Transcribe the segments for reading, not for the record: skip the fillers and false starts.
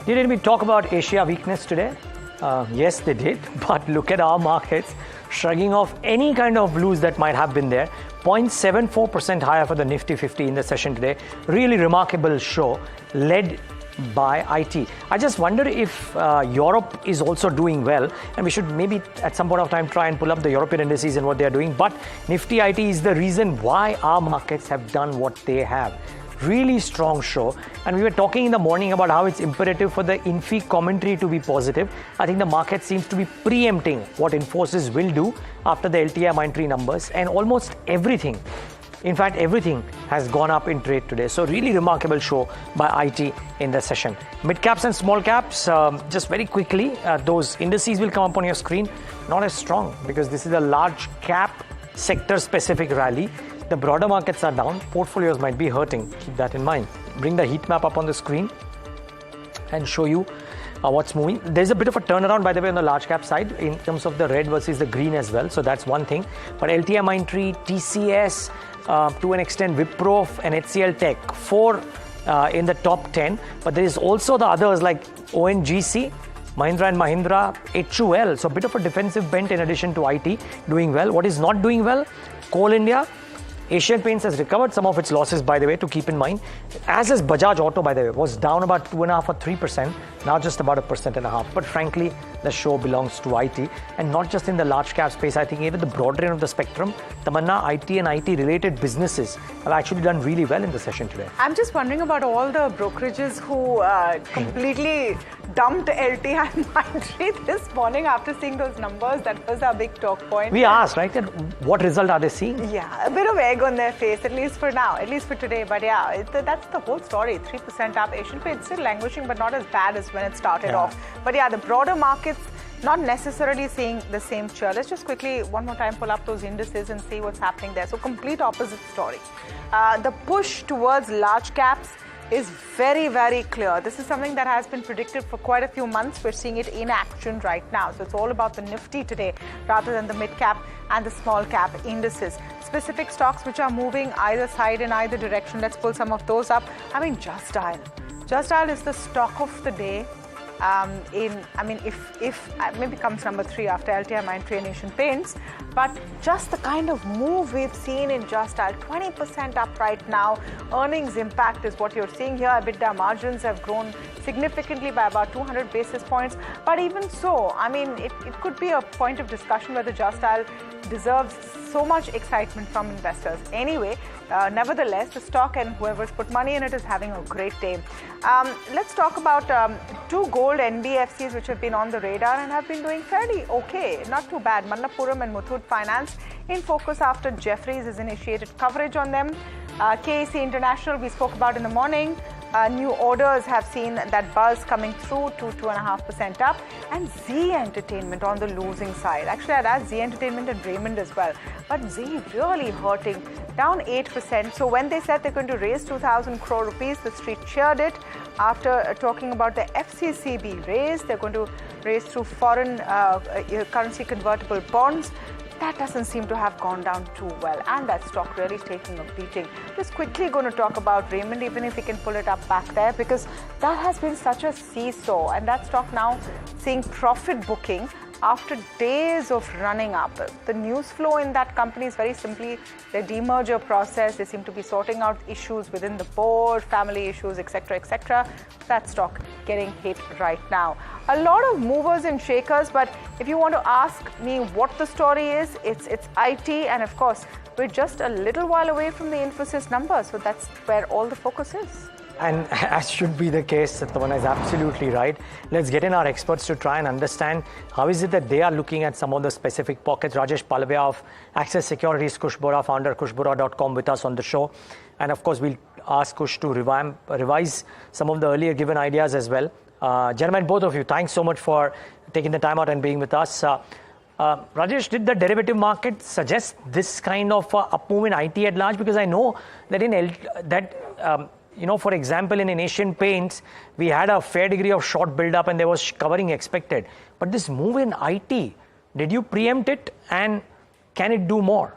Didn't we talk about Asia weakness today? Yes, they did. But look at our markets shrugging off any kind of blues that might have been there. 0.74% higher for the Nifty 50 in the session today. Really remarkable show led by IT. I just wonder if Europe is also doing well, and we should maybe at some point of time try and pull up the European indices and what they are doing. But Nifty IT is the reason why our markets have done what they have. Really strong show, and we were talking in the morning about how it's imperative for the Infi commentary to be positive. I think the market seems to be preempting what Infosys will do after the LTI Mindtree numbers, and almost everything, in fact everything, has gone up in trade today. So really remarkable show by IT in the session. Mid caps and small caps, just very quickly, those indices will come up on your screen. Not as strong because this is a large cap sector specific rally. The broader markets are down, portfolios might be hurting, keep that in mind. Bring the heat map up on the screen and show you what's moving. There's a bit of a turnaround, by the way, on the large cap side in terms of the red versus the green as well, so that's one thing. But LTI Mindtree, TCS, to an extent Wipro and HCL Tech, 4 in the top 10, but there is also the others like ONGC, Mahindra and Mahindra, HUL, so a bit of a defensive bent in addition to IT doing well. What is not doing well? Coal India. Asian Paints has recovered some of its losses, by the way, to keep in mind. As is Bajaj Auto, by the way, was down about 2.5 or 3%, now just about 1.5%. But frankly, the show belongs to IT, and not just in the large cap space. I think even the broader end of the spectrum, Tamanna, IT and IT related businesses have actually done really well in the session today. I'm just wondering about all the brokerages who completely dumped LTI Mindtree this morning after seeing those numbers. That was our big talk point. We asked, right, that what result are they seeing? Yeah, a bit of egg on their face, at least for now, at least for today. But yeah, that's the whole story. 3% up. Asian Paints still languishing, but not as bad as when it started off. But yeah, the broader markets not necessarily seeing the same cheer. Let's just quickly, one more time, pull up those indices and see what's happening there. So complete opposite story. The push towards large caps is very, very clear. This is something that has been predicted for quite a few months. We're seeing it in action right now. So it's all about the Nifty today rather than the mid cap and the small cap indices. Specific stocks which are moving either side in either direction. Let's pull some of those up. I mean, Just Dial. Just Dial is the stock of the day. If maybe comes number 3 after LTI Mindtree and Asian Paints, but just the kind of move we've seen in Just Dial, 20% up right now. Earnings impact is what you're seeing here. EBITDA margins have grown significantly by about 200 basis points. But even so, I mean, it could be a point of discussion whether Just Dial deserves so much excitement from investors. Anyway, nevertheless, the stock and whoever's put money in it is having a great day. Let's talk about 2 gold NBFCs which have been on the radar and have been doing fairly okay. Not too bad. Manappuram and Muthoot Finance in focus after Jefferies has initiated coverage on them. KAC International we spoke about in the morning. New orders have seen that buzz coming through to 2.5% up, and Z Entertainment on the losing side. Actually, I'd add Z Entertainment and Raymond as well, but Z really hurting, down 8%. So when they said they're going to raise 2,000 crore rupees, the street cheered it. After talking about the FCCB raise, they're going to raise through foreign currency convertible bonds. That doesn't seem to have gone down too well, and that stock really taking a beating. Just quickly going to talk about Raymond, even if we can pull it up back there, because that has been such a seesaw, and that stock now seeing profit booking after days of running up. The news flow in that company is very simply their demerger process. They seem to be sorting out issues within the board, family issues, etc., etc. That stock getting hit right now. A lot of movers and shakers, but if you want to ask me what the story is, it's IT, and of course, we're just a little while away from the Infosys numbers, so that's where all the focus is. And as should be the case, Tamanna is absolutely right. Let's get in our experts to try and understand how is it that they are looking at some of the specific pockets. Rajesh Palavia of Access Securities, Kush Bora, founder kushbora.com with us on the show. And of course, we'll ask Kush to revise some of the earlier given ideas as well. Gentlemen, both of you, thanks so much for taking the time out and being with us. Rajesh, did the derivative market suggest this kind of up move in IT at large? Because I know that for example, in Asian Paints, we had a fair degree of short build-up and there was covering expected. But this move in IT, did you preempt it, and can it do more?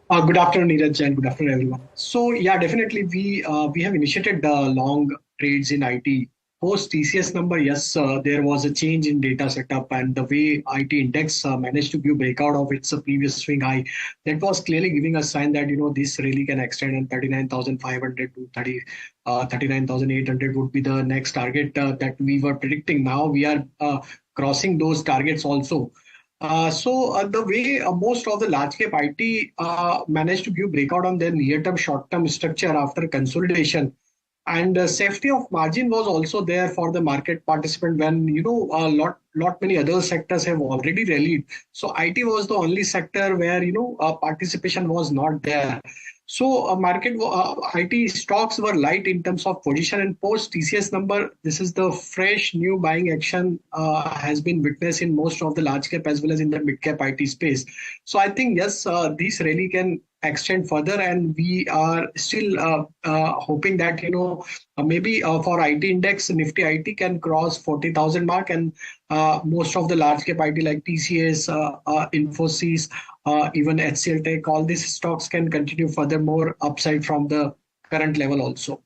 Good afternoon, Niraj, and good afternoon, everyone. So, yeah, definitely we have initiated the long trades in IT. Post TCS number, yes, there was a change in data setup and the way IT index managed to give breakout of its previous swing high. That was clearly giving a sign that this really can extend, and 39,500 to 39,800 would be the next target that we were predicting. Now we are crossing those targets also. So the way most of the large cap IT managed to give breakout on their near term, short term structure after consolidation, and safety of margin was also there for the market participant when a lot many other sectors have already rallied. So IT was the only sector where participation was not there. So IT stocks were light in terms of position, and post TCS number, this is the fresh new buying action has been witnessed in most of the large cap as well as in the mid cap IT space. So I think yes, these really can extend further, and we are still hoping that maybe for IT index, Nifty IT can cross 40,000 mark, and most of the large cap IT like TCS, Infosys, even HCL Tech, all these stocks can continue furthermore upside from the current level also.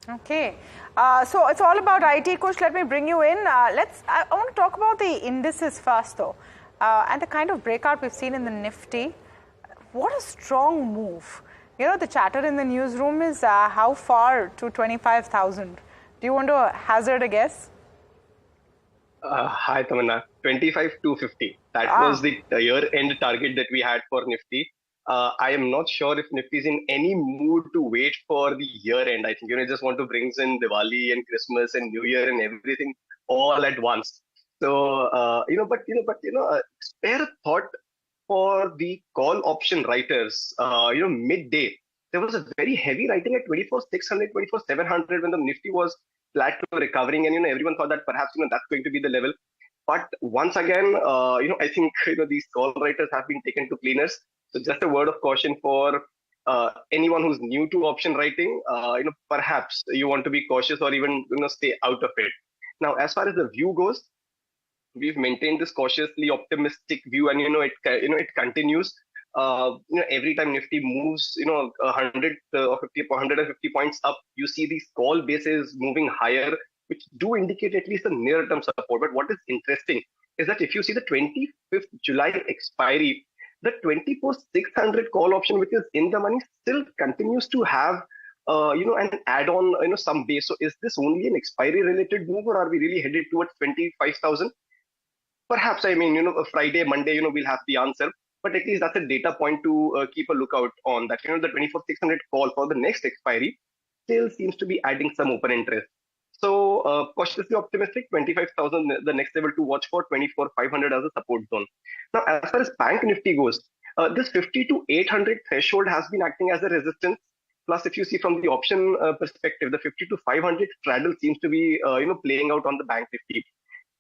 Okay, so it's all about IT. Kush, let me bring you in. I want to talk about the indices first, though, and the kind of breakout we've seen in the Nifty. What a strong move. The chatter in the newsroom is how far to 25,000? Do you want to hazard a guess? Hi, Tamanna. 25,250. That was the year-end target that we had for Nifty. I am not sure if Nifty is in any mood to wait for the year-end. I think just want to bring in Diwali and Christmas and New Year and everything all at once. So spare a thought for the call option writers. Midday there was a very heavy writing at 24,600, 24,700 when the Nifty was flat to recovering, and everyone thought that perhaps that's going to be the level. But once again, I think these call writers have been taken to cleaners. So just a word of caution for anyone who's new to option writing. Perhaps you want to be cautious or even stay out of it. Now, as far as the view goes, we've maintained this cautiously optimistic view, and it continues. Every time Nifty moves 100 or 50 150 points up, you see these call bases moving higher, which do indicate at least a near term support. But what is interesting is that if you see the 25th July expiry, the 24,600 call option, which is in the money, still continues to have an add-on some base. So is this only an expiry related move, or are we really headed towards 25,000? Perhaps, Friday, Monday, we'll have the answer. But at least that's a data point to keep a lookout on. That the 24,600 call for the next expiry still seems to be adding some open interest. So cautiously optimistic, 25,000 the next level to watch for, 24,500 as a support zone. Now, as far as Bank Nifty goes, this 50 to 800 threshold has been acting as a resistance. Plus, if you see from the option perspective, the 50 to 500 straddle seems to be playing out on the Bank Nifty.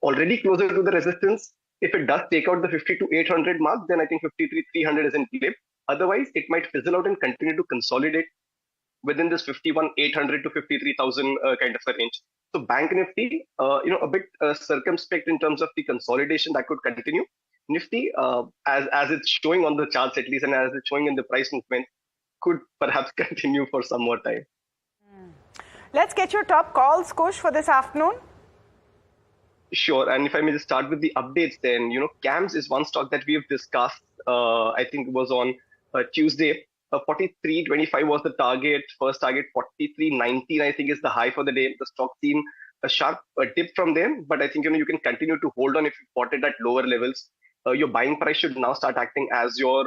Already closer to the resistance. If it does take out the 50 to 800 mark, then I think 53,300 is in play. Otherwise, it might fizzle out and continue to consolidate within this 51,800 to 53,000 kind of a range. So Bank Nifty, a bit circumspect in terms of the consolidation that could continue. Nifty, as it's showing on the charts at least, and as it's showing in the price movement, could perhaps continue for some more time. Let's get your top calls, Kush, for this afternoon. Sure, and if I may just start with the updates then, CAMS is one stock that we have discussed, I think it was on Tuesday. 43.25 was the target, first target 43.19 I think is the high for the day. The stock seen a sharp dip from there, but I think you can continue to hold on if you bought it at lower levels. Your buying price should now start acting as your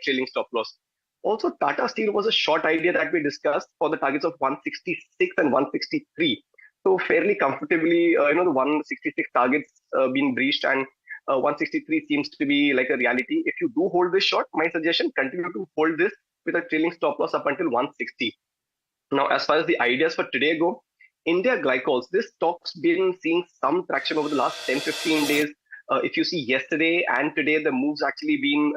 trailing stop loss. Also, Tata Steel was a short idea that we discussed for the targets of 166 and 163. So fairly comfortably, the 166 targets been breached, and 163 seems to be like a reality. If you do hold this short, my suggestion, continue to hold this with a trailing stop loss up until 160. Now, as far as the ideas for today go, India Glycols, this stock's been seeing some traction over the last 10-15 days. If you see yesterday and today, the move's actually been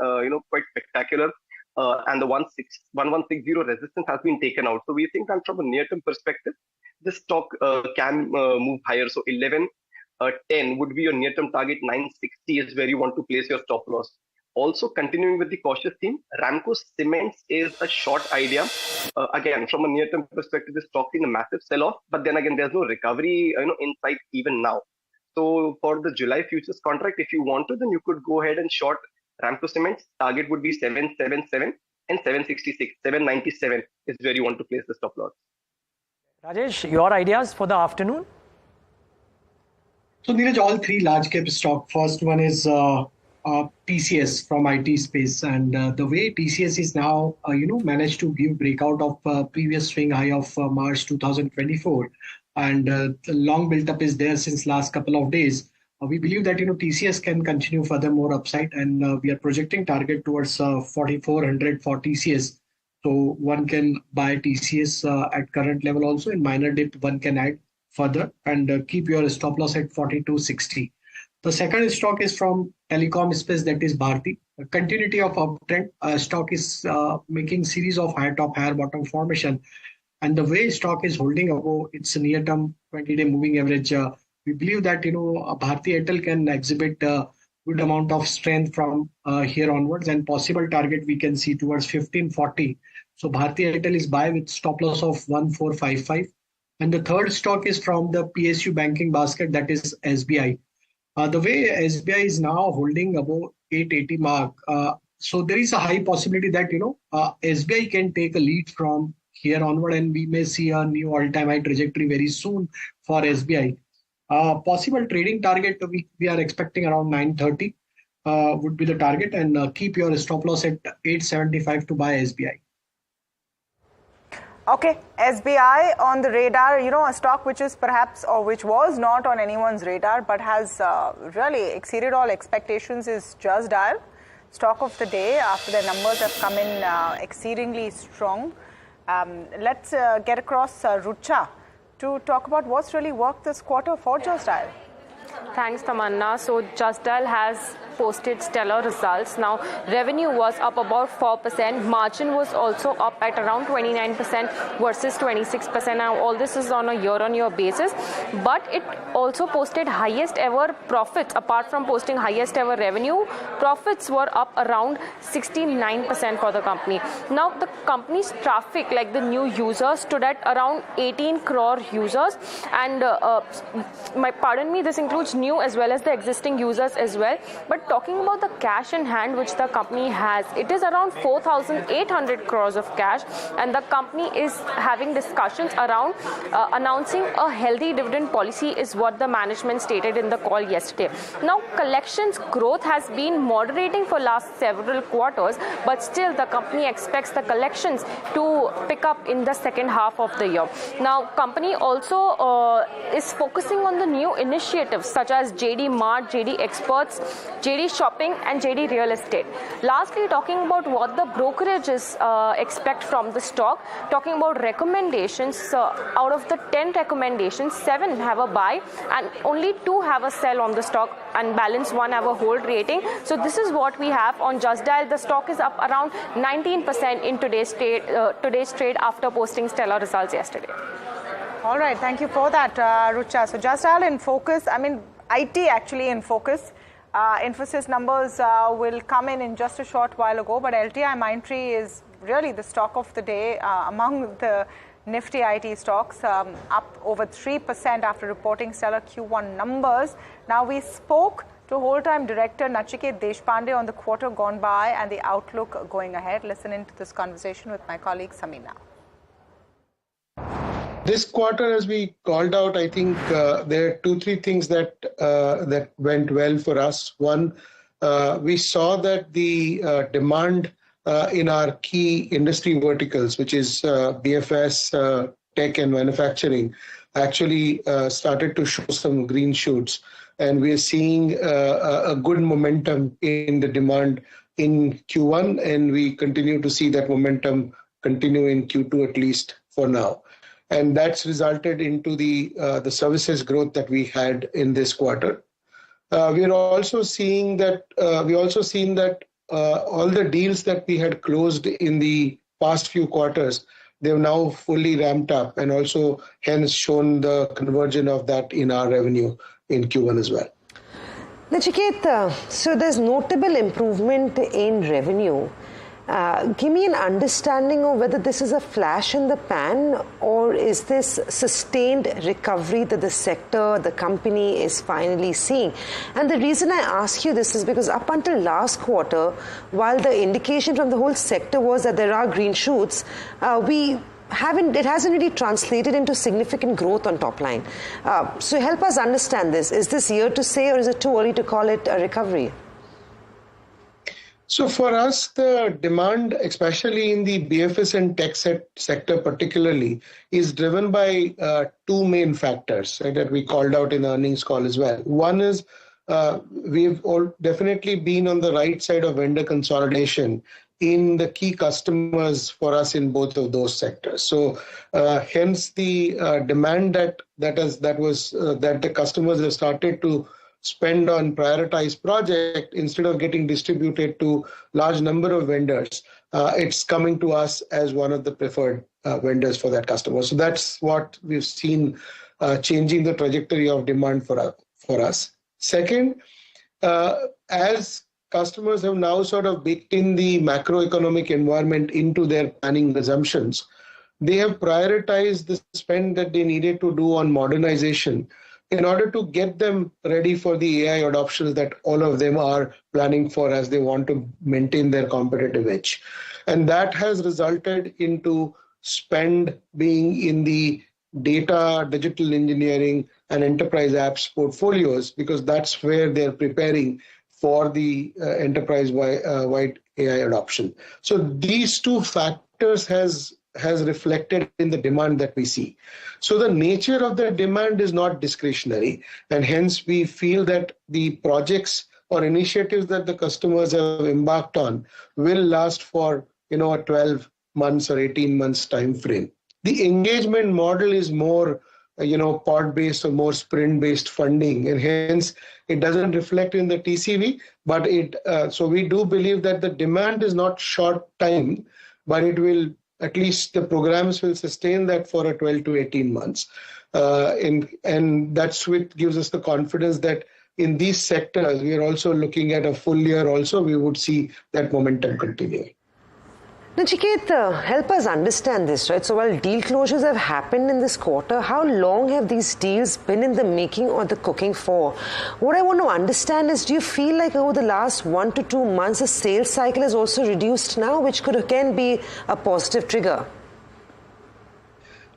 quite spectacular. And the 1160 resistance has been taken out. So we think that from a near-term perspective, this stock can move higher. So 11.10 would be your near-term target. 960 is where you want to place your stop loss. also continuing with the cautious theme, Ramco Cements is a short idea. Again, from a near-term perspective, the stock in a massive sell-off, but then again, there's no recovery, in sight even now. So for the July futures contract, if you want to, then you could go ahead and short Ramco Cements. Target would be 777 and 766. 797 is where you want to place the stop loss. Rajesh, your ideas for the afternoon? So Niraj, all three large cap stock. First one is TCS from IT space, and the way TCS is now, managed to give breakout of previous swing high of March 2024, and the long built up is there since last couple of days. We believe that TCS can continue further more upside, and we are projecting target towards 4,400 for TCS. So one can buy TCS at current level also. In minor dip, one can add further and keep your stop loss at 42.60. The second stock is from telecom space, that is Bharti. A continuity of uptrend. Stock is making series of higher top, higher bottom formation, and the way stock is holding above its near-term 20-day moving average, we believe that Bharti Airtel can exhibit a good amount of strength from here onwards, and possible target we can see towards 1540. So Bharti Airtel is buy with stop loss of 1455. And the third stock is from the PSU banking basket, that is SBI. The way SBI is now holding above 880 mark, so there is a high possibility that SBI can take a lead from here onward, and we may see a new all-time high trajectory very soon for SBI. Possible trading target we are expecting around 930 would be the target, and keep your stop loss at 875 to buy SBI. Okay, SBI on the radar, a stock which is perhaps, or which was not on anyone's radar, but has really exceeded all expectations, is Just Dial. Stock of the day after their numbers have come in exceedingly strong. Let's get across Rucha to talk about what's really worked this quarter for Just Dial. Thanks, Tamanna. So Just Dial has posted stellar results. Now, revenue was up about 4%. Margin was also up at around 29% versus 26%. Now, all this is on a year-on-year basis. But it also posted highest ever profits. Apart from posting highest ever revenue, profits were up around 69% for the company. Now, the company's traffic, like the new users, stood at around 18 crore users. And this includes new as well as the existing users as well. But talking about the cash in hand which the company has, it is around 4,800 crores of cash, and the company is having discussions around announcing a healthy dividend policy, is what the management stated in the call yesterday. Now, collections growth has been moderating for last several quarters, but still the company expects the collections to pick up in the second half of the year. Now, company also is focusing on the new initiatives such as JD Mart, JD Experts, JD Shopping and JD Real Estate. Lastly, talking about what the brokerages expect from the stock, talking about recommendations, out of the 10 recommendations, 7 have a buy and only 2 have a sell on the stock, and balance 1 have a hold rating. So this is what we have on Just Dial. The stock is up around 19% in today's trade after posting stellar results yesterday. All right, thank you for that, Rucha. So Just Dial in focus, IT actually in focus. Infosys numbers will come in just a short while ago, but LTI Mindtree is really the stock of the day among the Nifty IT stocks, up over 3% after reporting stellar Q1 numbers. Now, we spoke to whole-time director Nachiket Deshpande on the quarter gone by and the outlook going ahead. Listen into this conversation with my colleague Samina. This quarter, as we called out, I think there are 2-3 things that went well for us. One, we saw that the demand in our key industry verticals, which is BFS, tech and manufacturing, actually started to show some green shoots. And we are seeing a good momentum in the demand in Q1, and we continue to see that momentum continue in Q2 at least for now. And that's resulted into the services growth that we had in this quarter. We are also seeing that all the deals that we had closed in the past few quarters, they've now fully ramped up and also hence shown the conversion of that in our revenue in Q1 as well. Nachiket, so there's notable improvement in revenue. Give me an understanding of whether this is a flash in the pan or is this sustained recovery that the sector, the company is finally seeing. And the reason I ask you this is because up until last quarter, while the indication from the whole sector was that there are green shoots, it hasn't really translated into significant growth on top line. So help us understand this. Is this year to say or is it too early to call it a recovery? So for us, the demand, especially in the BFS and tech sector particularly, is driven by two main factors, right, that we called out in the earnings call as well. One is we've all definitely been on the right side of vendor consolidation in the key customers for us in both of those sectors. So hence the demand that the customers have started to spend on prioritized project instead of getting distributed to large number of vendors, it's coming to us as one of the preferred vendors for that customer. So that's what we've seen changing the trajectory of demand for us. Second, as customers have now sort of baked in the macroeconomic environment into their planning assumptions, they have prioritized the spend that they needed to do on modernization in order to get them ready for the AI adoptions that all of them are planning for as they want to maintain their competitive edge. And that has resulted into spend being in the data, digital engineering, and enterprise apps portfolios, because that's where they're preparing for the enterprise-wide AI adoption. So these two factors has reflected in the demand that we see. So the nature of the demand is not discretionary, and hence we feel that the projects or initiatives that the customers have embarked on will last for a 12 months or 18 months time frame. The engagement model is more pod-based or more sprint-based funding, and hence it doesn't reflect in the TCV, but so we do believe that the demand is not short time, but it will, at least the programs will sustain that for a 12 to 18 months. And that's what gives us the confidence that in these sectors, we are also looking at a full year also, we would see that momentum continuing. Nachiket, help us understand this, right? So while deal closures have happened in this quarter, how long have these deals been in the making or the cooking for? What I want to understand is, do you feel like over the last 1 to 2 months, the sales cycle is also reduced now, which could again be a positive trigger?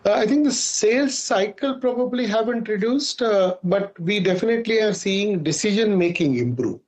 I think the sales cycle probably haven't reduced, but we definitely are seeing decision-making improve.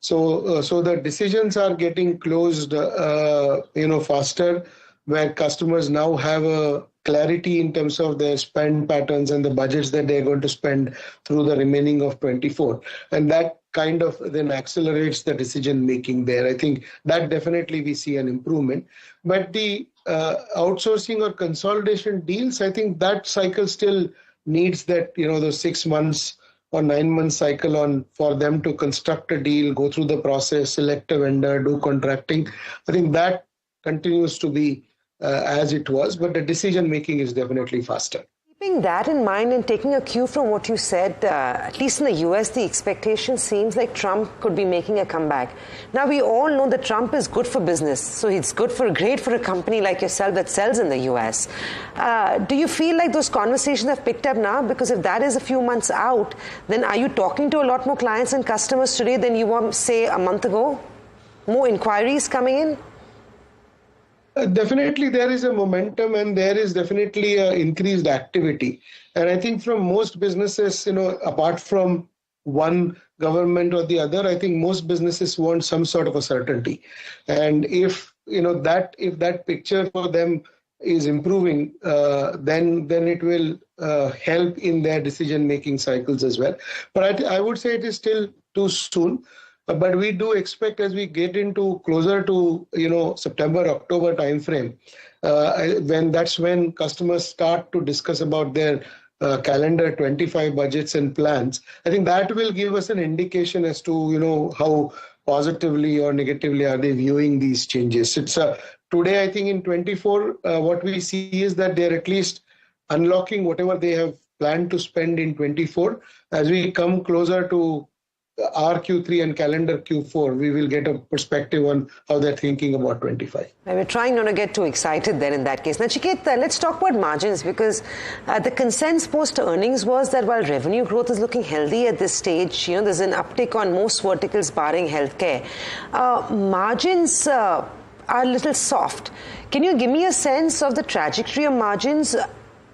So the decisions are getting closed, faster, where customers now have a clarity in terms of their spend patterns and the budgets that they're going to spend through the remaining of 24. And that kind of then accelerates the decision making there. I think that definitely we see an improvement. But the outsourcing or consolidation deals, I think that cycle still needs that, those 6 months or 9 month cycle for them to construct a deal, go through the process, select a vendor, do contracting. I think that continues to be as it was, but the decision making is definitely faster. Keeping that in mind and taking a cue from what you said, at least in the US, the expectation seems like Trump could be making a comeback. Now, we all know that Trump is good for business, so it's great for a company like yourself that sells in the US. Do you feel like those conversations have picked up now? Because if that is a few months out, then are you talking to a lot more clients and customers today than you were, say, a month ago? More inquiries coming in? Definitely there is a momentum and there is definitely increased activity. And I think from most businesses, apart from one government or the other, I think most businesses want some sort of a certainty. And if that picture for them is improving, then it will help in their decision-making cycles as well. But I would say it is still too soon. But we do expect as we get into closer to September, October timeframe, when customers start to discuss about their calendar 25 budgets and plans. I think that will give us an indication as to how positively or negatively are they viewing these changes. It's today I think in 24 what we see is that they're at least unlocking whatever they have planned to spend in 24. As we come closer to our Q3 and calendar Q4, we will get a perspective on how they're thinking about 25. We're trying not to get too excited then in that case. Nachiket, let's talk about margins, because the consensus post earnings was that while revenue growth is looking healthy at this stage, there's an uptick on most verticals barring healthcare. Margins are a little soft. Can you give me a sense of the trajectory of margins?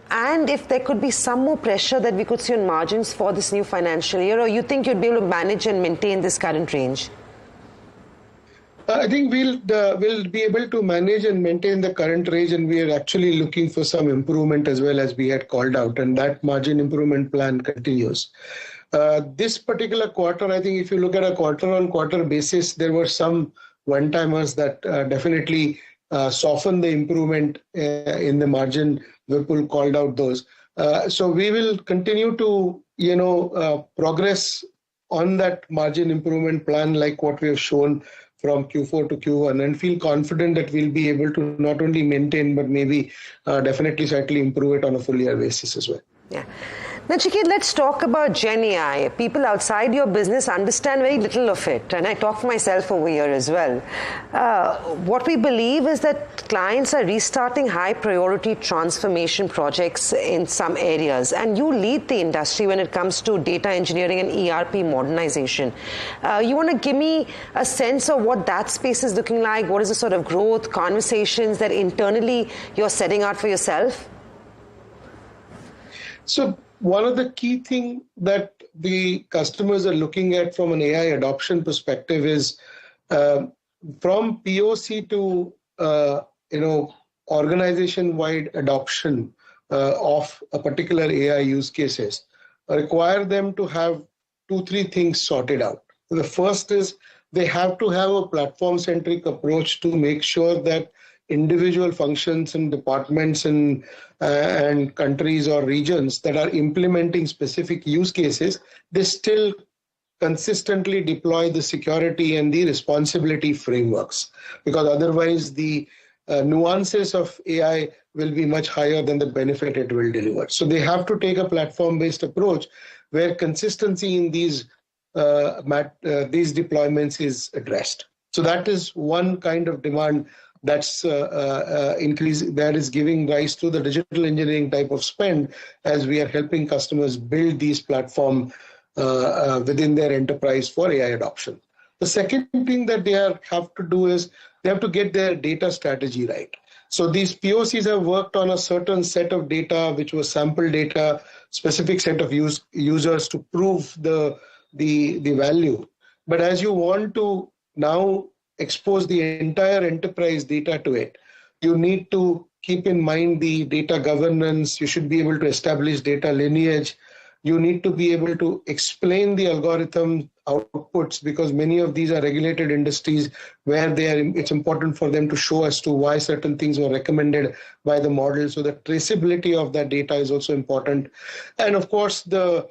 And if there could be some more pressure that we could see on margins for this new financial year, or you think you'd be able to manage and maintain this current range? I think we'll be able to manage and maintain the current range, and we are actually looking for some improvement as well, as we had called out, and that margin improvement plan continues. This particular quarter, I think if you look at a quarter-on-quarter basis, there were some one-timers that definitely soften the improvement in the margin. Vipul called out those. So we will continue to, progress on that margin improvement plan like what we have shown from Q4 to Q1, and feel confident that we'll be able to not only maintain, but maybe definitely slightly improve it on a full year basis as well. Yeah. Nachiket, let's talk about Gen AI. People outside your business understand very little of it, and I talk for myself over here as well. What we believe is that clients are restarting high priority transformation projects in some areas, and you lead the industry when it comes to data engineering and ERP modernization. You want to give me a sense of what that space is looking like? What is the sort of growth, conversations that internally you're setting out for yourself? So one of the key things that the customers are looking at from an AI adoption perspective is from POC to organization-wide adoption of a particular AI use cases require them to have 2-3 things sorted out. The first is they have to have a platform-centric approach to make sure that individual functions and departments and countries or regions that are implementing specific use cases, they still consistently deploy the security and the responsibility frameworks, because otherwise the nuances of AI will be much higher than the benefit it will deliver. So they have to take a platform-based approach where consistency in these deployments is addressed. So that is one kind of demand that's that is giving rise to the digital engineering type of spend, as we are helping customers build these platforms within their enterprise for AI adoption. The second thing that they have to do is they have to get their data strategy right. So these POCs have worked on a certain set of data, which was sample data, specific set of users to prove the value. But as you want to now expose the entire enterprise data to it, you need to keep in mind the data governance. You should be able to establish data lineage. You need to be able to explain the algorithm outputs, because many of these are regulated industries where it's important for them to show as to why certain things were recommended by the model. So the traceability of that data is also important. And of course, the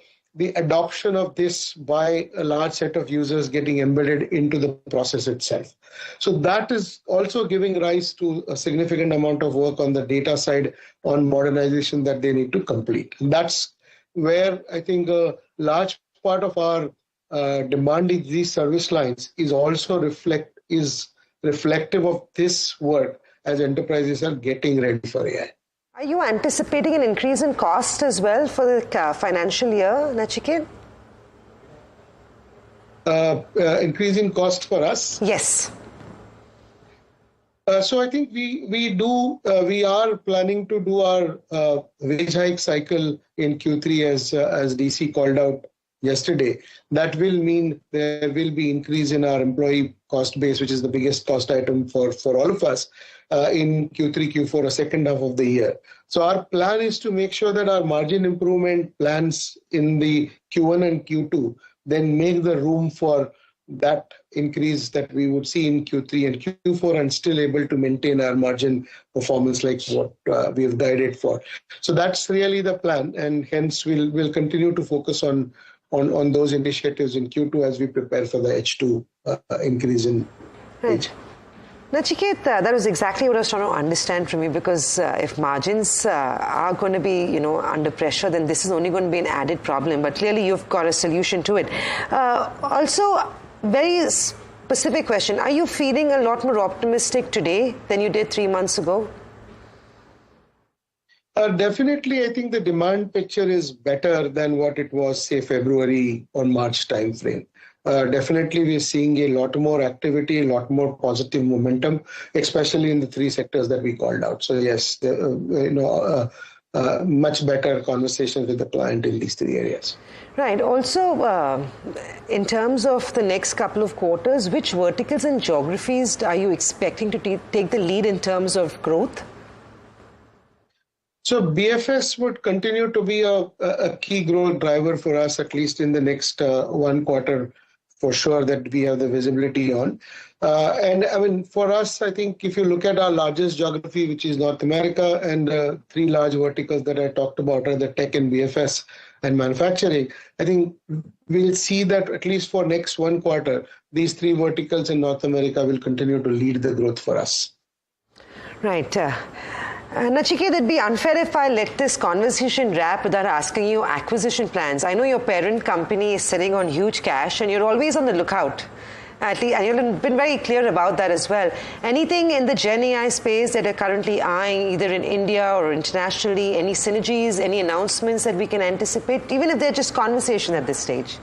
adoption of this by a large set of users getting embedded into the process itself. So that is also giving rise to a significant amount of work on the data side on modernization that they need to complete. And that's where I think a large part of our demand in these service lines is also reflective of this work as enterprises are getting ready for AI. Are you anticipating an increase in cost as well for the financial year, Nachiket? Increase in cost for us? Yes. So I think we are planning to do our wage hike cycle in Q3 as DC called out yesterday. That will mean there will be increase in our employee cost base, which is the biggest cost item for all of us in Q3, Q4, a second half of the year. So our plan is to make sure that our margin improvement plans in the Q1 and Q2 then make the room for that increase that we would see in Q3 and Q4, and still able to maintain our margin performance like what we have guided for. So that's really the plan, and hence we'll continue to focus on those initiatives in Q2 as we prepare for the H2 increase in wage. Nachiket, that was exactly what I was trying to understand from you, because if margins are going to be, under pressure, then this is only going to be an added problem. But clearly, you've got a solution to it. Also, very specific question: are you feeling a lot more optimistic today than you did 3 months ago? Definitely, I think the demand picture is better than what it was, say, February or March timeframe. Definitely, we're seeing a lot more activity, a lot more positive momentum, especially in the three sectors that we called out. So yes, much better conversations with the client in these three areas. Right. Also, in terms of the next couple of quarters, which verticals and geographies are you expecting to take the lead in terms of growth? So BFS would continue to be a key growth driver for us, at least in the next 1 quarter, for sure, that we have the visibility on. And I mean, for us, I think if you look at our largest geography, which is North America, and three large verticals that I talked about are the tech and BFS and manufacturing, I think we'll see that at least for next 1 quarter, these three verticals in North America will continue to lead the growth for us. Right. Nachiket, it'd be unfair if I let this conversation wrap without asking you acquisition plans. I know your parent company is sitting on huge cash and you're always on the lookout. At least, and you've been very clear about that as well. Anything in the Gen AI space that you're currently eyeing, either in India or internationally, any synergies, any announcements that we can anticipate, even if they're just conversation at this stage?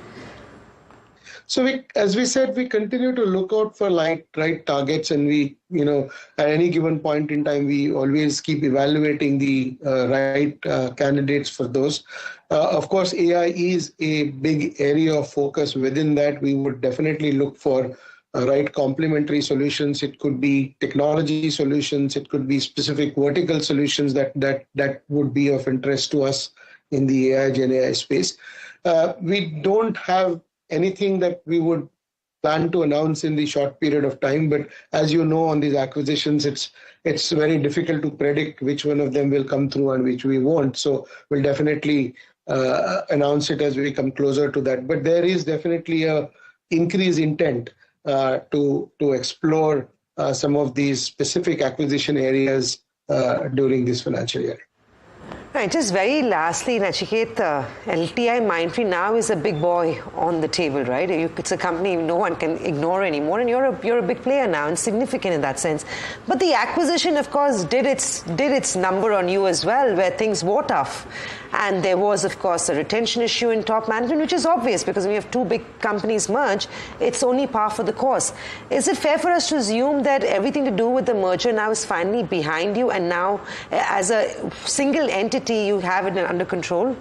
So as we said, we continue to look out for right targets, and we, at any given point in time, we always keep evaluating the right candidates for those. Of course, AI is a big area of focus. Within that, we would definitely look for right complementary solutions. It could be technology solutions. It could be specific vertical solutions that would be of interest to us in the AI, Gen AI space. We don't have anything that we would plan to announce in the short period of time. But as you know, on these acquisitions, it's very difficult to predict which one of them will come through and which we won't. So we'll definitely announce it as we come closer to that. But there is definitely a increased intent to explore some of these specific acquisition areas during this financial year. Right, just very lastly, Nachiket, LTI Mindtree now is a big boy on the table, right? It's a company no one can ignore anymore, and you're a big player now and significant in that sense. But the acquisition, of course, did its number on you as well, where things were tough. And there was, of course, a retention issue in top management, which is obvious because when we have two big companies merge, it's only par for the course. Is it fair for us to assume that everything to do with the merger now is finally behind you, and now as a single entity, you have it under control?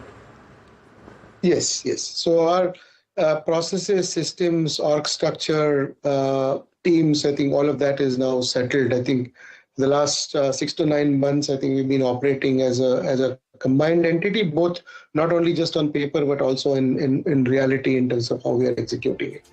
Yes. So our processes, systems, org structure, teams, I think all of that is now settled. I think the last 6 to 9 months, I think we've been operating as a combined entity, both not only just on paper, but also in reality in terms of how we are executing it.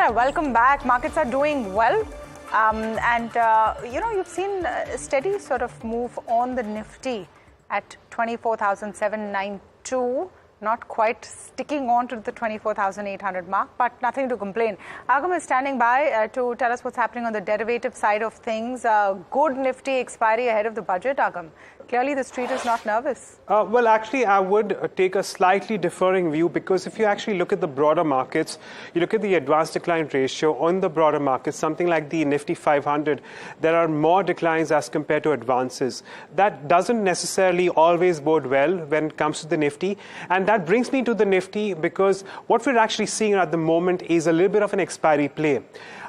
Tamanna, welcome back. Markets are doing well. You've seen a steady sort of move on the Nifty at 24,792. Not quite sticking on to the 24,800 mark, but nothing to complain. Agam is standing by to tell us what's happening on the derivative side of things. Good Nifty expiry ahead of the budget, Agam. Clearly, the street is not nervous. Well, actually, I would take a slightly differing view, because if you actually look at the broader markets, you look at the advanced decline ratio on the broader markets, something like the Nifty 500, there are more declines as compared to advances. That doesn't necessarily always bode well when it comes to the Nifty. And that brings me to the Nifty, because what we're actually seeing at the moment is a little bit of an expiry play.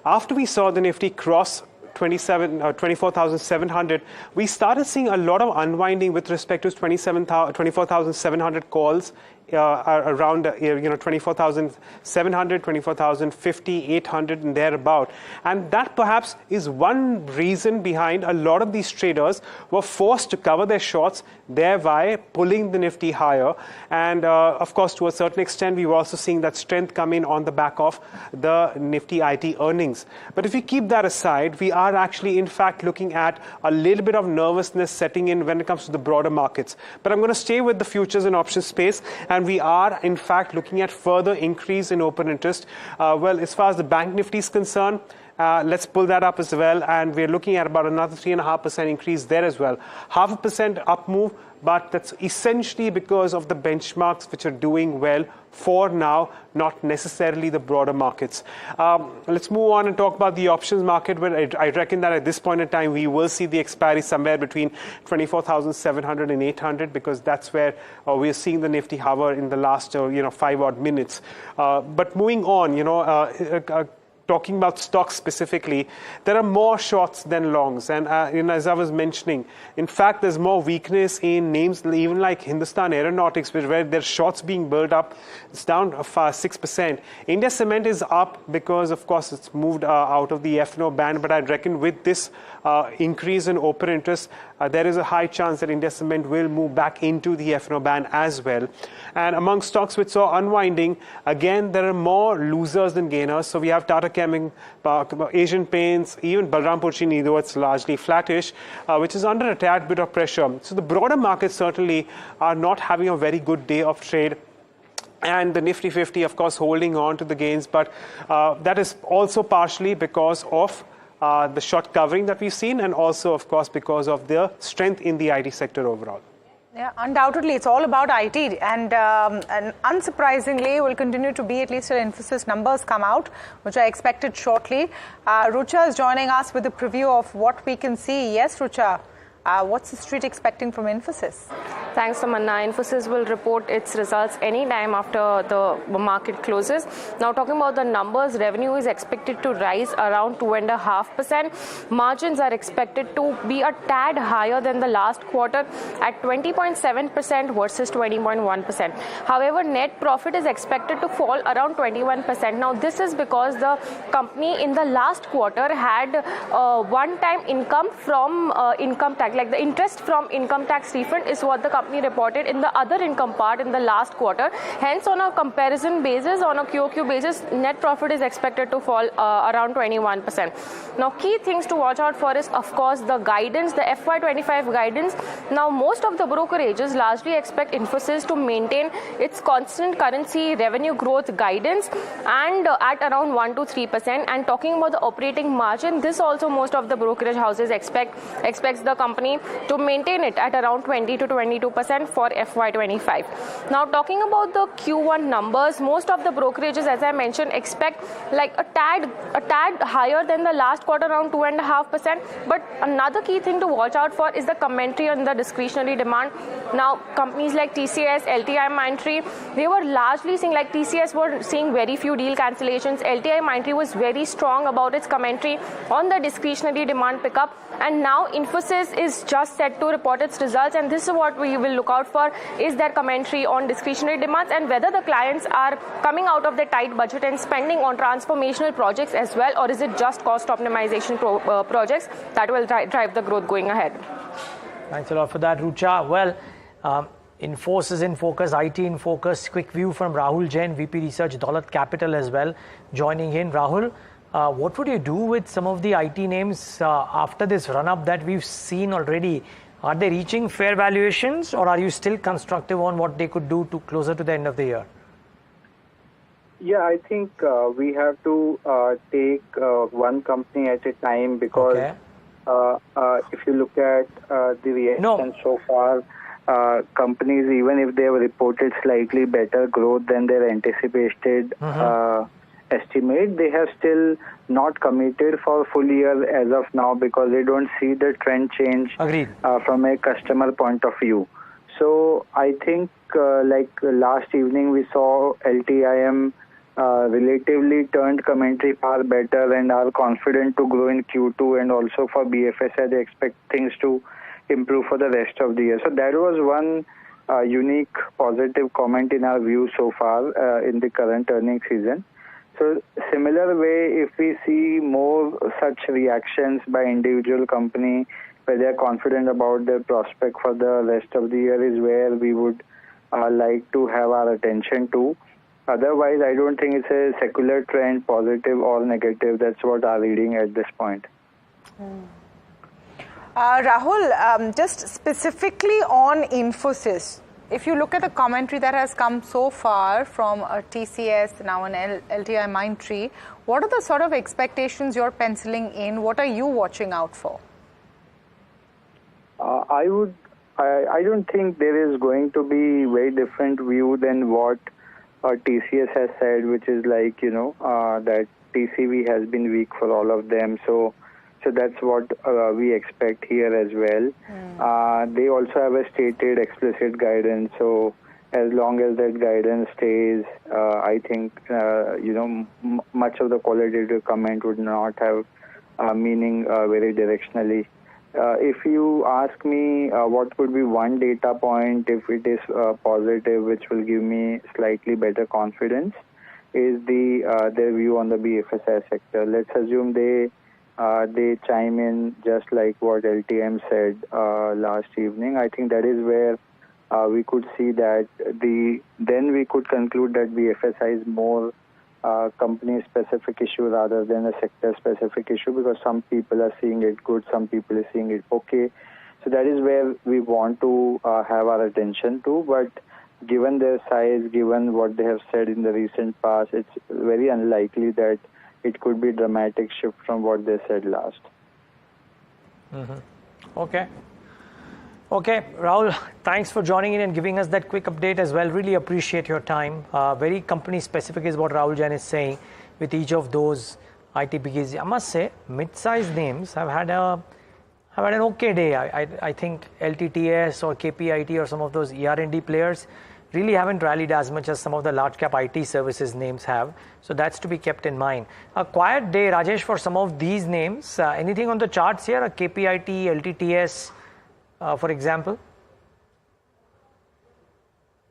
After we saw the Nifty cross 24,700, we started seeing a lot of unwinding with respect to 24,700 calls around 24,700, 24,050, 800 and thereabout. And that perhaps is one reason behind a lot of these traders were forced to cover their shorts, thereby pulling the Nifty higher. And of course, to a certain extent, we were also seeing that strength come in on the back of the Nifty IT earnings. But if you keep that aside, we are actually, in fact, looking at a little bit of nervousness setting in when it comes to the broader markets. But I'm going to stay with the futures and options space. And we are, in fact, looking at further increase in open interest. Well, as far as the Bank Nifty is concerned, let's pull that up as well. And we're looking at about another 3.5% increase there as well. 0.5% up move, but that's essentially because of the benchmarks which are doing well for now, not necessarily the broader markets. Let's move on and talk about the options market, where I reckon that at this point in time, we will see the expiry somewhere between 24,700 and 800, because that's where we're seeing the Nifty hover in the last 5 odd minutes. But moving on, talking about stocks specifically, there are more shorts than longs. And as I was mentioning, in fact, there's more weakness in names even like Hindustan Aeronautics, where there's shorts being built up. It's down 6%. India Cement is up because, of course, it's moved out of the F&O ban. But I reckon with this increase in open interest, there is a high chance that India Cement will move back into the F&O ban as well. And among stocks which saw unwinding, again, there are more losers than gainers. So we have Tata Chemical, Asian Paints, even Balrampur Chini, though it's largely flattish, which is under a tad bit of pressure. So the broader markets certainly are not having a very good day of trade. And the Nifty 50, of course, holding on to the gains. But that is also partially because of the short covering that we've seen, and also, of course, because of the strength in the IT sector overall. Yeah, undoubtedly, it's all about IT, and unsurprisingly, will continue to be, at least till Infosys numbers come out, which are expected shortly. Rucha is joining us with a preview of what we can see. Yes, Rucha, what's the street expecting from Infosys? Thanks, Tamanna. Infosys will report its results any time after the market closes. Now, talking about the numbers, revenue is expected to rise around 2.5%. Margins are expected to be a tad higher than the last quarter at 20.7% versus 20.1%. However, net profit is expected to fall around 21%. Now, this is because the company in the last quarter had one-time income from income tax, like the interest from income tax refund is what the company reported in the other income part in the last quarter. Hence, on a comparison basis, on a QOQ basis, net profit is expected to fall around 21%. Now, key things to watch out for is, of course, the guidance, the FY25 guidance. Now, most of the brokerages largely expect Infosys to maintain its constant currency revenue growth guidance and at around 1 to 3%. And talking about the operating margin, this also most of the brokerage houses expects the company to maintain it at around 20 to 22% for FY25. Now, talking about the Q1 numbers, most of the brokerages, as I mentioned, expect like a tad higher than the last quarter, around 2.5%. But another key thing to watch out for is the commentary on the discretionary demand. Now, companies like TCS, LTI Mindtree, they were largely seeing, like TCS were seeing very few deal cancellations. LTI Mindtree was very strong about its commentary on the discretionary demand pickup. And now Infosys is just set to report its results, and this is what we will look out for, is their commentary on discretionary demands and whether the clients are coming out of their tight budget and spending on transformational projects as well, or is it just cost optimization projects that will drive the growth going ahead. Thanks a lot for that, Rucha. Well, Infosys in focus, IT in focus. Quick view from Rahul Jain, VP Research, Daulat Capital as well, joining in. Rahul, what would you do with some of the IT names after this run-up that we've seen already? Are they reaching fair valuations, or are you still constructive on what they could do to closer to the end of the year? Yeah, I think we have to take one company at a time, because if you look at the reaction so far, companies, even if they have reported slightly better growth than their anticipated estimate, they have still not committed for full year as of now, because they don't see the trend change from a customer point of view. So I think like last evening we saw LTIM relatively turned commentary far better and are confident to grow in Q2, and also for BFSI they expect things to improve for the rest of the year. So that was one unique positive comment in our view so far in the current earnings season. So similar way, if we see more such reactions by individual company where they are confident about their prospect for the rest of the year, is where we would like to have our attention to. Otherwise, I don't think it's a secular trend, positive or negative. That's what our reading at this point. Rahul, just specifically on Infosys, if you look at the commentary that has come so far from TCS, now an LTI Mindtree, what are the sort of expectations you're penciling in? What are you watching out for? I don't think there is going to be very different view than what TCS has said, which is like, that TCV has been weak for all of them. So that's what we expect here as well. They also have a stated explicit guidance. So as long as that guidance stays, I think, much of the qualitative comment would not have meaning very directionally. If you ask me what could be one data point, if it is positive, which will give me slightly better confidence, is their view on the BFSI sector. Let's assume they chime in just like what LTM said last evening. I think that is where we could see that then we could conclude that BFSI is more company-specific issue rather than a sector-specific issue, because some people are seeing it good, some people are seeing it okay. So that is where we want to have our attention to. But given their size, given what they have said in the recent past, it's very unlikely that it could be a dramatic shift from what they said last. Okay, Rahul, thanks for joining in and giving us that quick update as well. Really appreciate your time. Very company specific is what Rahul Jain is saying with each of those IT biggies. I must say, mid-sized names have had an okay day. I think LTTS or KPIT or some of those ER&D players really haven't rallied as much as some of the large cap IT services names have. So that's to be kept in mind. A quiet day, Rajesh, for some of these names. Anything on the charts here? A KPIT, LTTS, for example?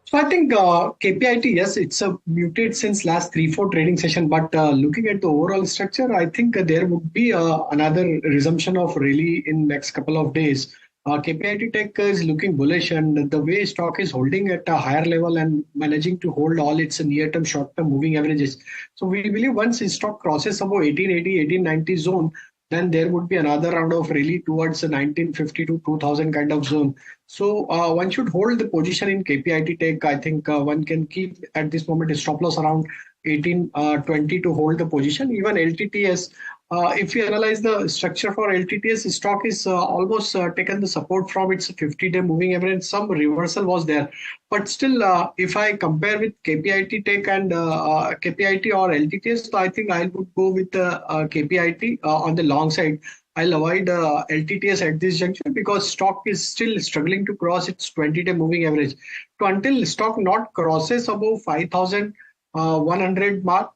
So I think KPIT, yes, it's a muted since last 3-4 trading session. But looking at the overall structure, I think there would be another resumption of rally in next couple of days. KPIT Tech is looking bullish, and the way stock is holding at a higher level and managing to hold all its near-term, short-term moving averages. So we believe once the stock crosses above 1880, 1890 zone, then there would be another round of rally towards the 1950 to 2000 kind of zone. So one should hold the position in KPIT Tech. I think one can keep at this moment a stop loss around 1820 to hold the position. Even LTTS, if you analyze the structure for LTTS, stock is almost taken the support from its 50-day moving average. Some reversal was there. But still, if I compare with KPIT Tech and KPIT or LTTS, so I think I would go with KPIT on the long side. I'll avoid LTTS at this juncture because stock is still struggling to cross its 20-day moving average. So until stock not crosses above 5,100 mark,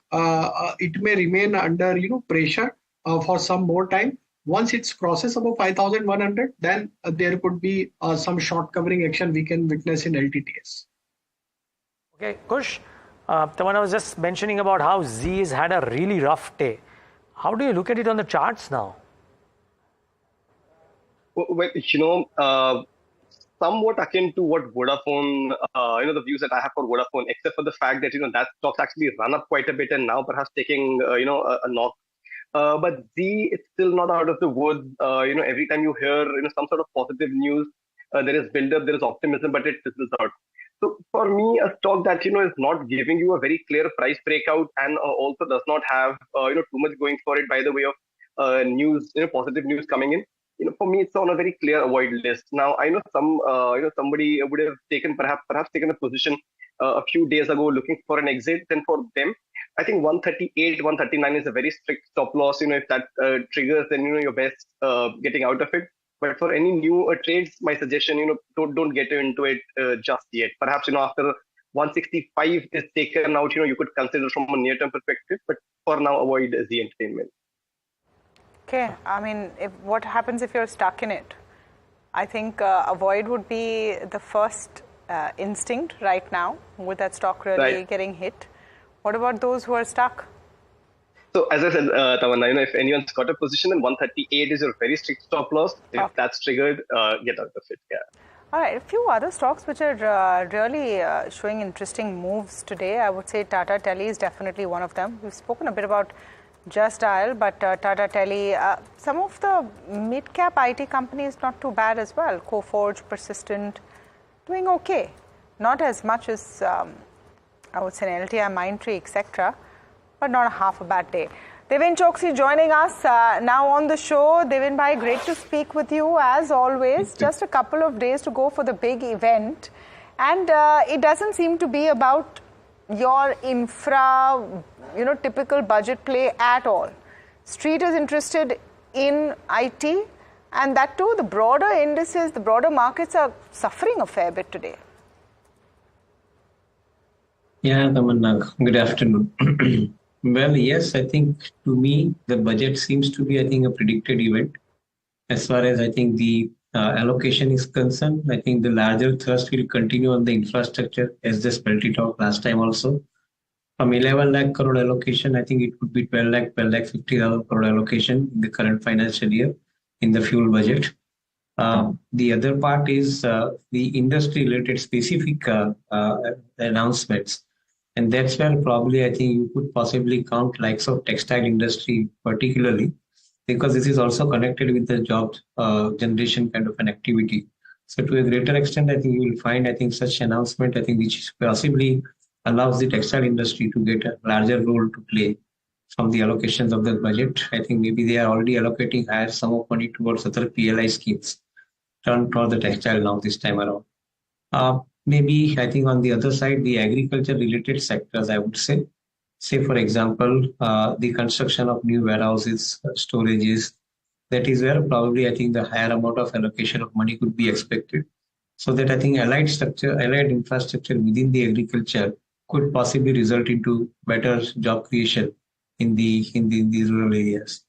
it may remain under pressure for some more time. Once it crosses above 5,100, then there could be some short covering action we can witness in LTTS. Okay, Kush, Tamanna was just mentioning about how Z has had a really rough day. How do you look at it on the charts now? Well, somewhat akin to what Vodafone, the views that I have for Vodafone, except for the fact that, that stock's actually run up quite a bit and now perhaps taking, a knock. But Z, it's still not out of the woods. Every time you hear, some sort of positive news, there is build-up, there is optimism, but it fizzles out. So for me, a stock that, is not giving you a very clear price breakout and also does not have, too much going for it by the way of news, positive news coming in. For me, it's on a very clear avoid list. Now, I know somebody would have perhaps taken a position a few days ago looking for an exit. Then for them, I think 138, 139 is a very strict stop loss. If that triggers, then you're best getting out of it. But for any new trades, my suggestion, don't get into it just yet. Perhaps after 165 is taken out, you could consider from a near-term perspective. But for now, avoid the entertainment. Okay, I mean, what happens if you're stuck in it? I think avoid would be the first instinct right now with that stock really getting hit. What about those who are stuck? So as I said, Tamanna, if anyone's got a position, then 138 is your very strict stop loss. If that's triggered, get out of it. Yeah. All right, a few other stocks which are really showing interesting moves today. I would say Tata Tele is definitely one of them. We've spoken a bit about Just Dial, but Tata Tele, some of the mid-cap IT companies not too bad as well. Coforge, Persistent, doing okay. Not as much as I would say an LTI Mindtree, etc., but not a half a bad day. Devin Choksi joining us now on the show. Devin bhai, great to speak with you as always. Just a couple of days to go for the big event, and it doesn't seem to be about your infra, typical budget play at all. Street is interested in IT, and that too, the broader indices, the broader markets are suffering a fair bit today. Yeah, Tamanna, good afternoon. Well, yes, I think to me, the budget seems to be, a predicted event. As far as the allocation is concerned, I think the larger thrust will continue on the infrastructure, as just spelled it out last time also. From 11 lakh crore allocation, I think it could be 12 lakh 50,000 crore allocation in the current financial year in the fuel budget. The other part is the industry-related specific announcements. And that's where probably you could possibly count likes of textile industry particularly, because this is also connected with the job generation kind of an activity. So to a greater extent, you will find, such announcement, which possibly allows the textile industry to get a larger role to play from the allocations of the budget. Maybe they are already allocating higher sum of money towards other PLI schemes, turn toward the textile now this time around. Maybe on the other side, the agriculture related sectors, I would say for example, the construction of new warehouses, storages, that is where probably the higher amount of allocation of money could be expected. So that allied infrastructure within the agriculture could possibly result into better job creation in these rural areas.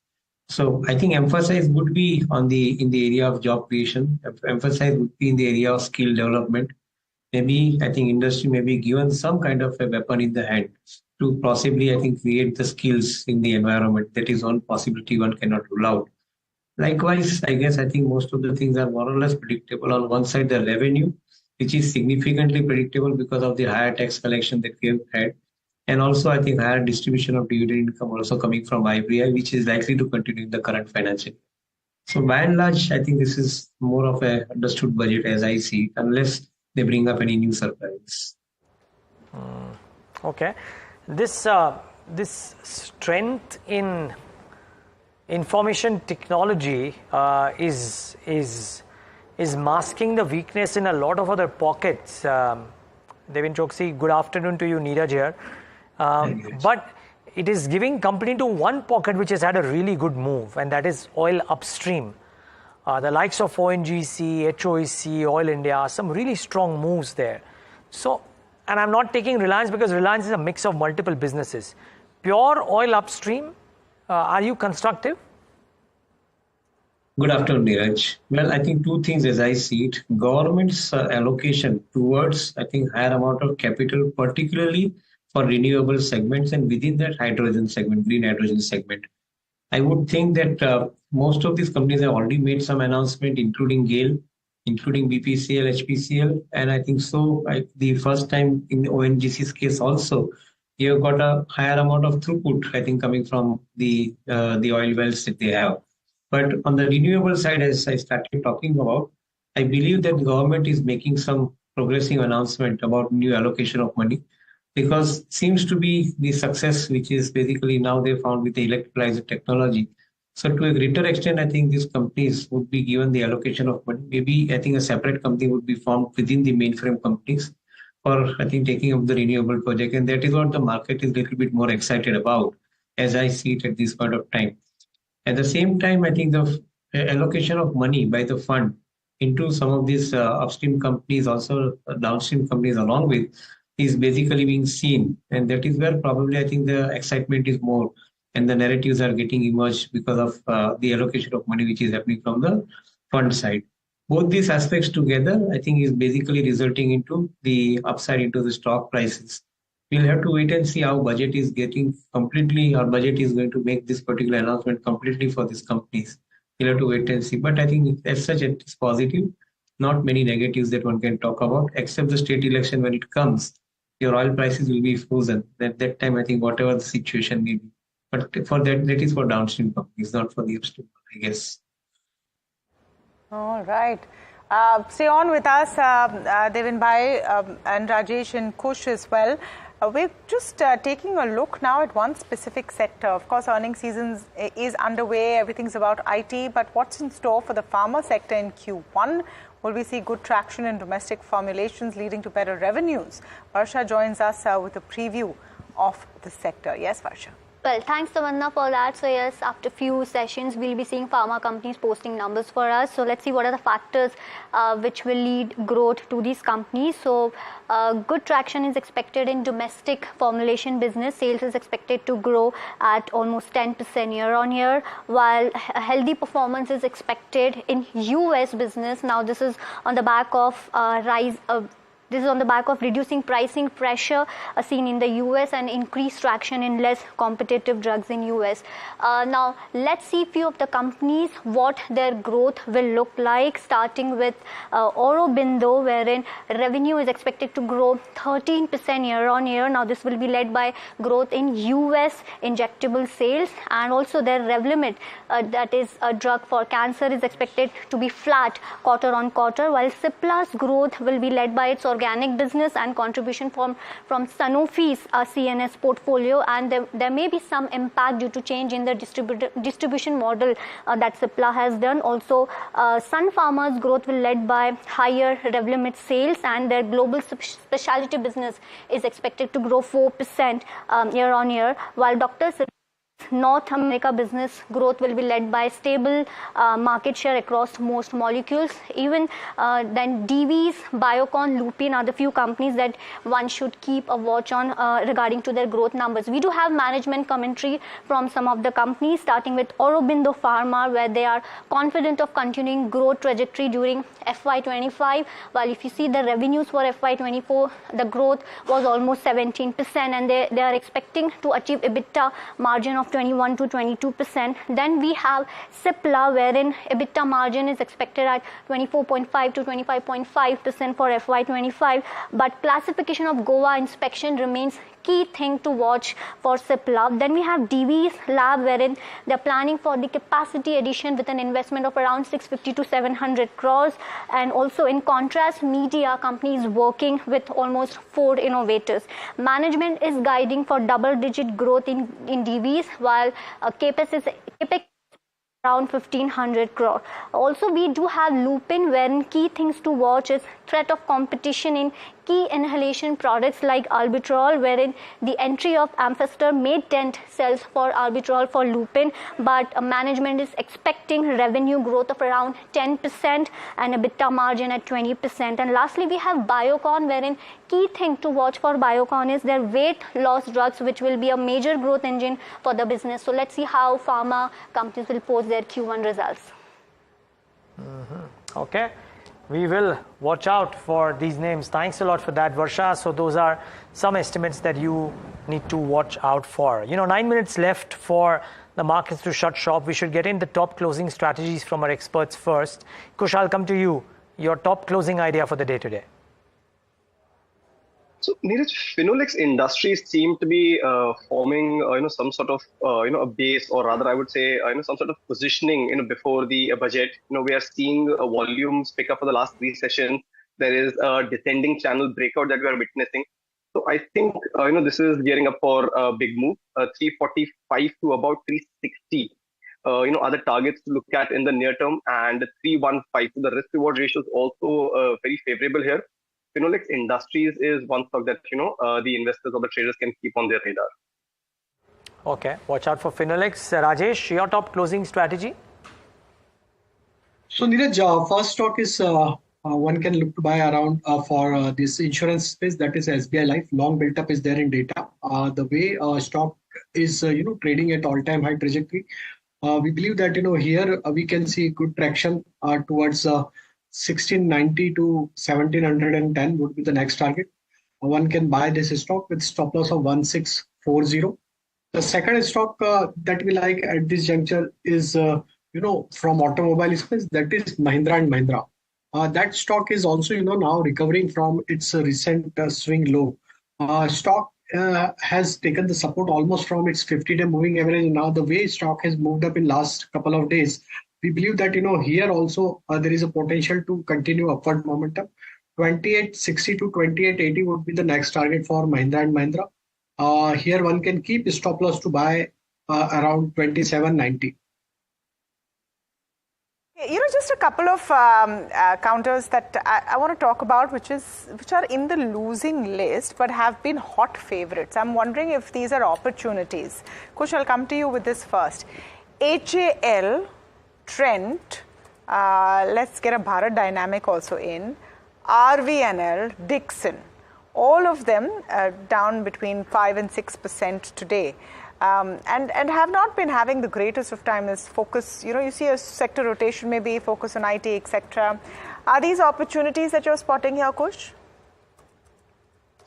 So emphasis would be in the area of job creation. Emphasis would be in the area of skill development. Maybe industry may be given some kind of a weapon in the hand to possibly create the skills in the environment. That is one possibility one cannot rule out. Likewise, most of the things are more or less predictable. On one side, the revenue, which is significantly predictable because of the higher tax collection that we have had. And also, higher distribution of dividend income also coming from IBI, which is likely to continue in the current financial year. So by and large, this is more of a understood budget as I see it, unless they bring up any new surprise. Okay. This strength in information technology is masking the weakness in a lot of other pockets. Devin Choksi, good afternoon to you. Niraj here. But it is giving company to one pocket which has had a really good move, and that is oil upstream. The likes of ONGC, HOEC, Oil India, some really strong moves there. So, and I'm not taking Reliance because Reliance is a mix of multiple businesses. Pure oil upstream, are you constructive? Good afternoon, Niraj. Well, two things as I see it. Government's allocation towards, higher amount of capital, particularly for renewable segments, and within that hydrogen segment, green hydrogen segment. I would think that most of these companies have already made some announcement, including GAIL, including BPCL, HPCL, and I think so. The first time in the ONGC's case also, you have got a higher amount of throughput, I think, coming from the oil wells that they have. But on the renewable side, as I started talking about, I believe that the government is making some progressive announcement about new allocation of money, because it seems to be the success which is basically now they found with the electrolyzer technology. So to a greater extent, I think these companies would be given the allocation of money. Maybe I think a separate company would be formed within the mainframe companies for, I think, taking up the renewable project. And that is what the market is a little bit more excited about, as I see it at this point of time. At the same time, I think the allocation of money by the fund into some of these upstream companies, also downstream companies along with, is basically being seen. And that is where probably I think the excitement is more and the narratives are getting emerged because of the allocation of money which is happening from the fund side. Both these aspects together, I think, is basically resulting into the upside into the stock prices. We'll have to wait and see how budget is getting completely, or budget is going to make this particular announcement completely for these companies. We'll have to wait and see. But I think as such, it's positive. Not many negatives that one can talk about, except the state election when it comes. Your oil prices will be frozen. At that time, I think whatever the situation may be. But for that is for downstream companies, not for the upstream, I guess. All right. Stay on with us, Devin Bhai and Rajesh and Kush as well. We're just taking a look now at one specific sector. Of course, earnings season is underway. Everything's about IT. But what's in store for the pharma sector in Q1? Will we see good traction in domestic formulations leading to better revenues? Varsha joins us with a preview of the sector. Yes, Varsha. Well, thanks, Tamanna, for that. So, yes, after few sessions, we'll be seeing pharma companies posting numbers for us. So, let's see what are the factors which will lead growth to these companies. So, good traction is expected in domestic formulation business. Sales is expected to grow at almost 10% year on year, while a healthy performance is expected in US business. Now, this is on the back of This is on the back of reducing pricing pressure seen in the US and increased traction in less competitive drugs in US. Now, let's see few of the companies, what their growth will look like, starting with Aurobindo, wherein revenue is expected to grow 13% year on year. Now, this will be led by growth in US injectable sales, and also their Revlimid, that is a drug for cancer, is expected to be flat quarter on quarter, while Cipla's growth will be led by its organic business and contribution from Sanofi's CNS portfolio, and there may be some impact due to change in the distribution model that Cipla has done. Also, Sun Pharma's growth will led by higher Revlimid sales, and their global specialty business is expected to grow 4% year on year, while Dr. North America business growth will be led by stable market share across most molecules. Even then, Divi's, Biocon, Lupin are the few companies that one should keep a watch on regarding to their growth numbers. We do have management commentary from some of the companies, starting with Aurobindo Pharma, where they are confident of continuing growth trajectory during FY25. While if you see the revenues for FY24, the growth was almost 17%, and they are expecting to achieve EBITDA margin of 21 to 22%. Then we have Cipla, wherein EBITDA margin is expected at 24.5 to 25.5% for FY25. But classification of Goa inspection remains key thing to watch for Cipla. Then we have Divi's lab, wherein they're planning for the capacity addition with an investment of around 650 to 700 crores. And also, in contrast, media company is working with almost 4 innovators. Management is guiding for double-digit growth in Divi's, while CapEx around 1500 crore. Also, we do have Lupin, wherein key things to watch is threat of competition in key inhalation products like albuterol, wherein the entry of Amphoter may dent sales for albuterol for Lupin, but management is expecting revenue growth of around 10% and EBITDA margin at 20%. And lastly, we have Biocon, wherein key thing to watch for Biocon is their weight loss drugs, which will be a major growth engine for the business. So let's see how pharma companies will post their Q1 results. Okay. We will watch out for these names. Thanks a lot for that, Varsha. So those are some estimates that you need to watch out for. 9 minutes left for the markets to shut shop. We should get in the top closing strategies from our experts first. Kush, I'll come to you. your top closing idea for the day today. So, Niraj, Finolex Industries seem to be forming, some sort of, a base, or rather, I would say, some sort of positioning, before the budget. We are seeing volumes pick up for the last three sessions. There is a descending channel breakout that we are witnessing. So, I think, this is gearing up for a big move. 345 to about 360. Are the targets to look at in the near term, and 315. So the risk reward ratio is also very favorable here. Finolex Industries is one stock that the investors or the traders can keep on their radar. Okay, watch out for Finolex. Rajesh, your top closing strategy? So Niraj, first stock is one can look to buy around for this insurance space, that is SBI Life. Long built up is there in data. The way stock is trading at all-time high trajectory. We believe that here we can see good traction towards 1690 to 1710 would be the next target. One can buy this stock with stop loss of 1640. The second stock that we like at this juncture is from automobile space, that is Mahindra and Mahindra. That stock is also now recovering from its recent swing low. Stock has taken the support almost from its 50-day moving average. Now the way stock has moved up in last couple of days, we believe that here also there is a potential to continue upward momentum. 2860 to 2880 would be the next target for Mahindra and Mahindra. Here one can keep stop loss to buy around 2790. Just a couple of counters that I want to talk about, which are in the losing list but have been hot favorites. I'm wondering if these are opportunities. Kush, I'll come to you with this first. HAL, Trent, let's get a Bharat Dynamic also in, RVNL, Dixon. All of them down between 5 and 6% today. And have not been having the greatest of time. Is focus, you see a sector rotation, maybe focus on IT, etc. Are these opportunities that you're spotting here, Kush?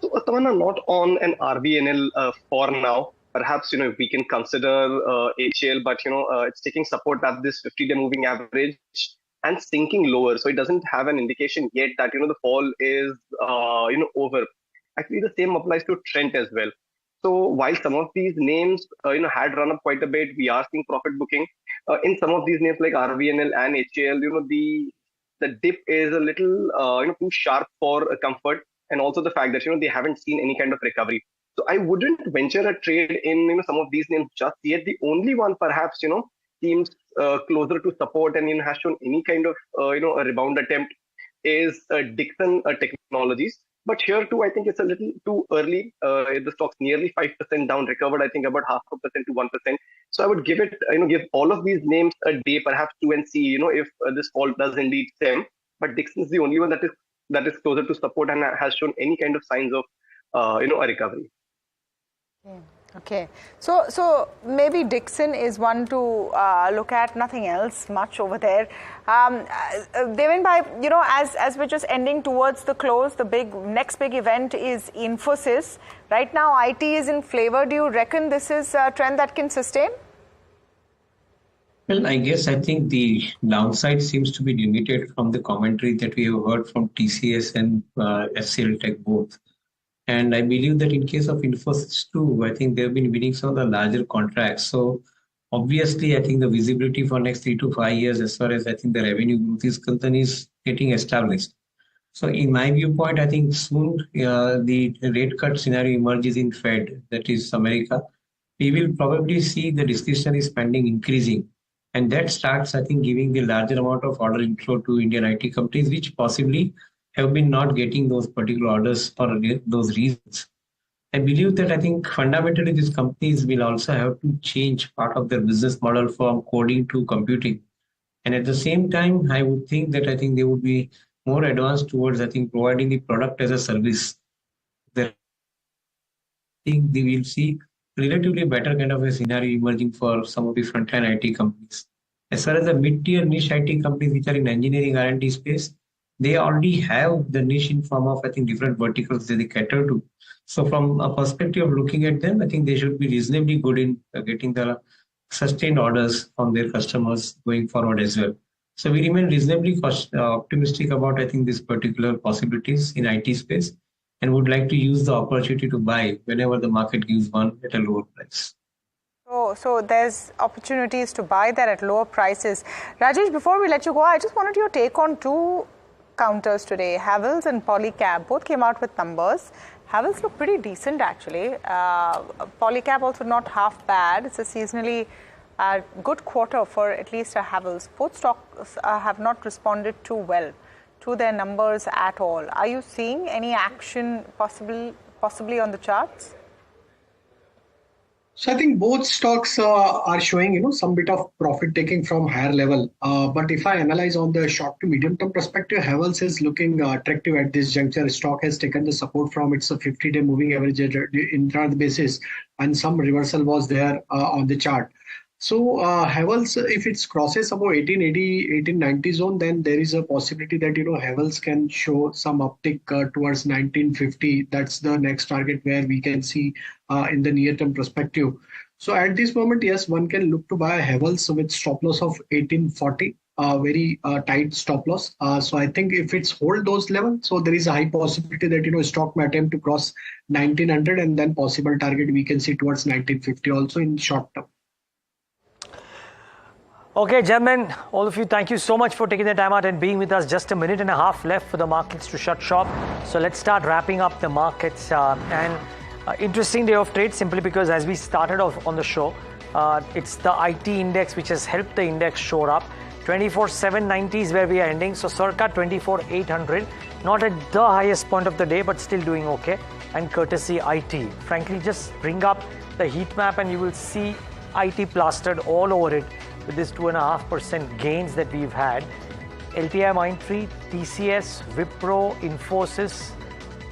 So, Tamanna, not on an RVNL for now. Perhaps, we can consider HAL, but, it's taking support at this 50-day moving average and sinking lower. So it doesn't have an indication yet that, the fall is, over. Actually, the same applies to Trent as well. So while some of these names, had run up quite a bit, we are seeing profit booking. In some of these names like RVNL and HAL, the dip is a little, too sharp for comfort, and also the fact that they haven't seen any kind of recovery. So I wouldn't venture a trade in some of these names just yet. The only one perhaps seems closer to support and has shown any kind of a rebound attempt is Dixon Technologies. But here too, I think it's a little too early. The stock's nearly 5% down, recovered I think about 0.5% to 1%. So I would give it, give all of these names a day, perhaps two, and see, if this fall does indeed stem. But Dixon's the only one that is closer to support and has shown any kind of signs of, a recovery. Okay, so maybe Dixon is one to look at, nothing else much over there. Devinbhai, as we're just ending towards the close, the next big event is Infosys. Right now, IT is in flavor. Do you reckon this is a trend that can sustain? Well, I think the downside seems to be limited from the commentary that we have heard from TCS and HCL Tech both. And I believe that in case of Infosys too, I think they've been winning some of the larger contracts. So obviously, I think the visibility for next 3 to 5 years, as far as I think the revenue growth is concerned, is getting established. So in my viewpoint, I think soon the rate cut scenario emerges in Fed, that is America. We will probably see the discretionary spending increasing. And that starts, I think, giving the larger amount of order inflow to Indian IT companies, which possibly have been not getting those particular orders for those reasons. I believe that I think fundamentally these companies will also have to change part of their business model from coding to computing. And at the same time, I would think that I think they would be more advanced towards, I think, providing the product as a service. I think they will see relatively better kind of a scenario emerging for some of the frontline IT companies. As far as the mid-tier niche IT companies which are in engineering R&D space, they already have the niche in form of, I think, different verticals that they cater to. So from a perspective of looking at them, I think they should be reasonably good in getting the sustained orders from their customers going forward as well. So we remain reasonably optimistic about, I think, these particular possibilities in IT space, and would like to use the opportunity to buy whenever the market gives one at a lower price. So there's opportunities to buy that at lower prices. Rajesh, before we let you go, I just wanted your take on two counters today. Havells and Polycab both came out with numbers. Havells look pretty decent actually. Polycab also not half bad. It's a seasonally good quarter for at least a Havells. Both stocks have not responded too well to their numbers at all. Are you seeing any action possibly on the charts? So I think both stocks are showing, some bit of profit taking from higher level. But if I analyze on the short to medium term perspective, Havells is looking attractive at this juncture. Stock has taken the support from its 50-day moving average intraday basis, and some reversal was there on the chart. So Havells, if it crosses about 1880, 1890 zone, then there is a possibility that Havells can show some uptick towards 1950. That's the next target where we can see in the near term perspective. So at this moment, yes, one can look to buy Havells with stop loss of 1840. Very tight stop loss. So I think if it's hold those levels, so there is a high possibility that stock may attempt to cross 1900, and then possible target we can see towards 1950 also in short term. Okay, gentlemen, all of you, thank you so much for taking the time out and being with us. Just a minute and a half left for the markets to shut shop. So let's start wrapping up the markets. Interesting day of trade, simply because as we started off on the show, it's the IT index which has helped the index shore up. 24,790 is where we are ending. So circa 24,800. Not at the highest point of the day, but still doing okay. And courtesy IT. Frankly, just bring up the heat map and you will see IT plastered all over it, with this 2.5% gains that we've had. LTI Mindtree, TCS, Wipro, Infosys,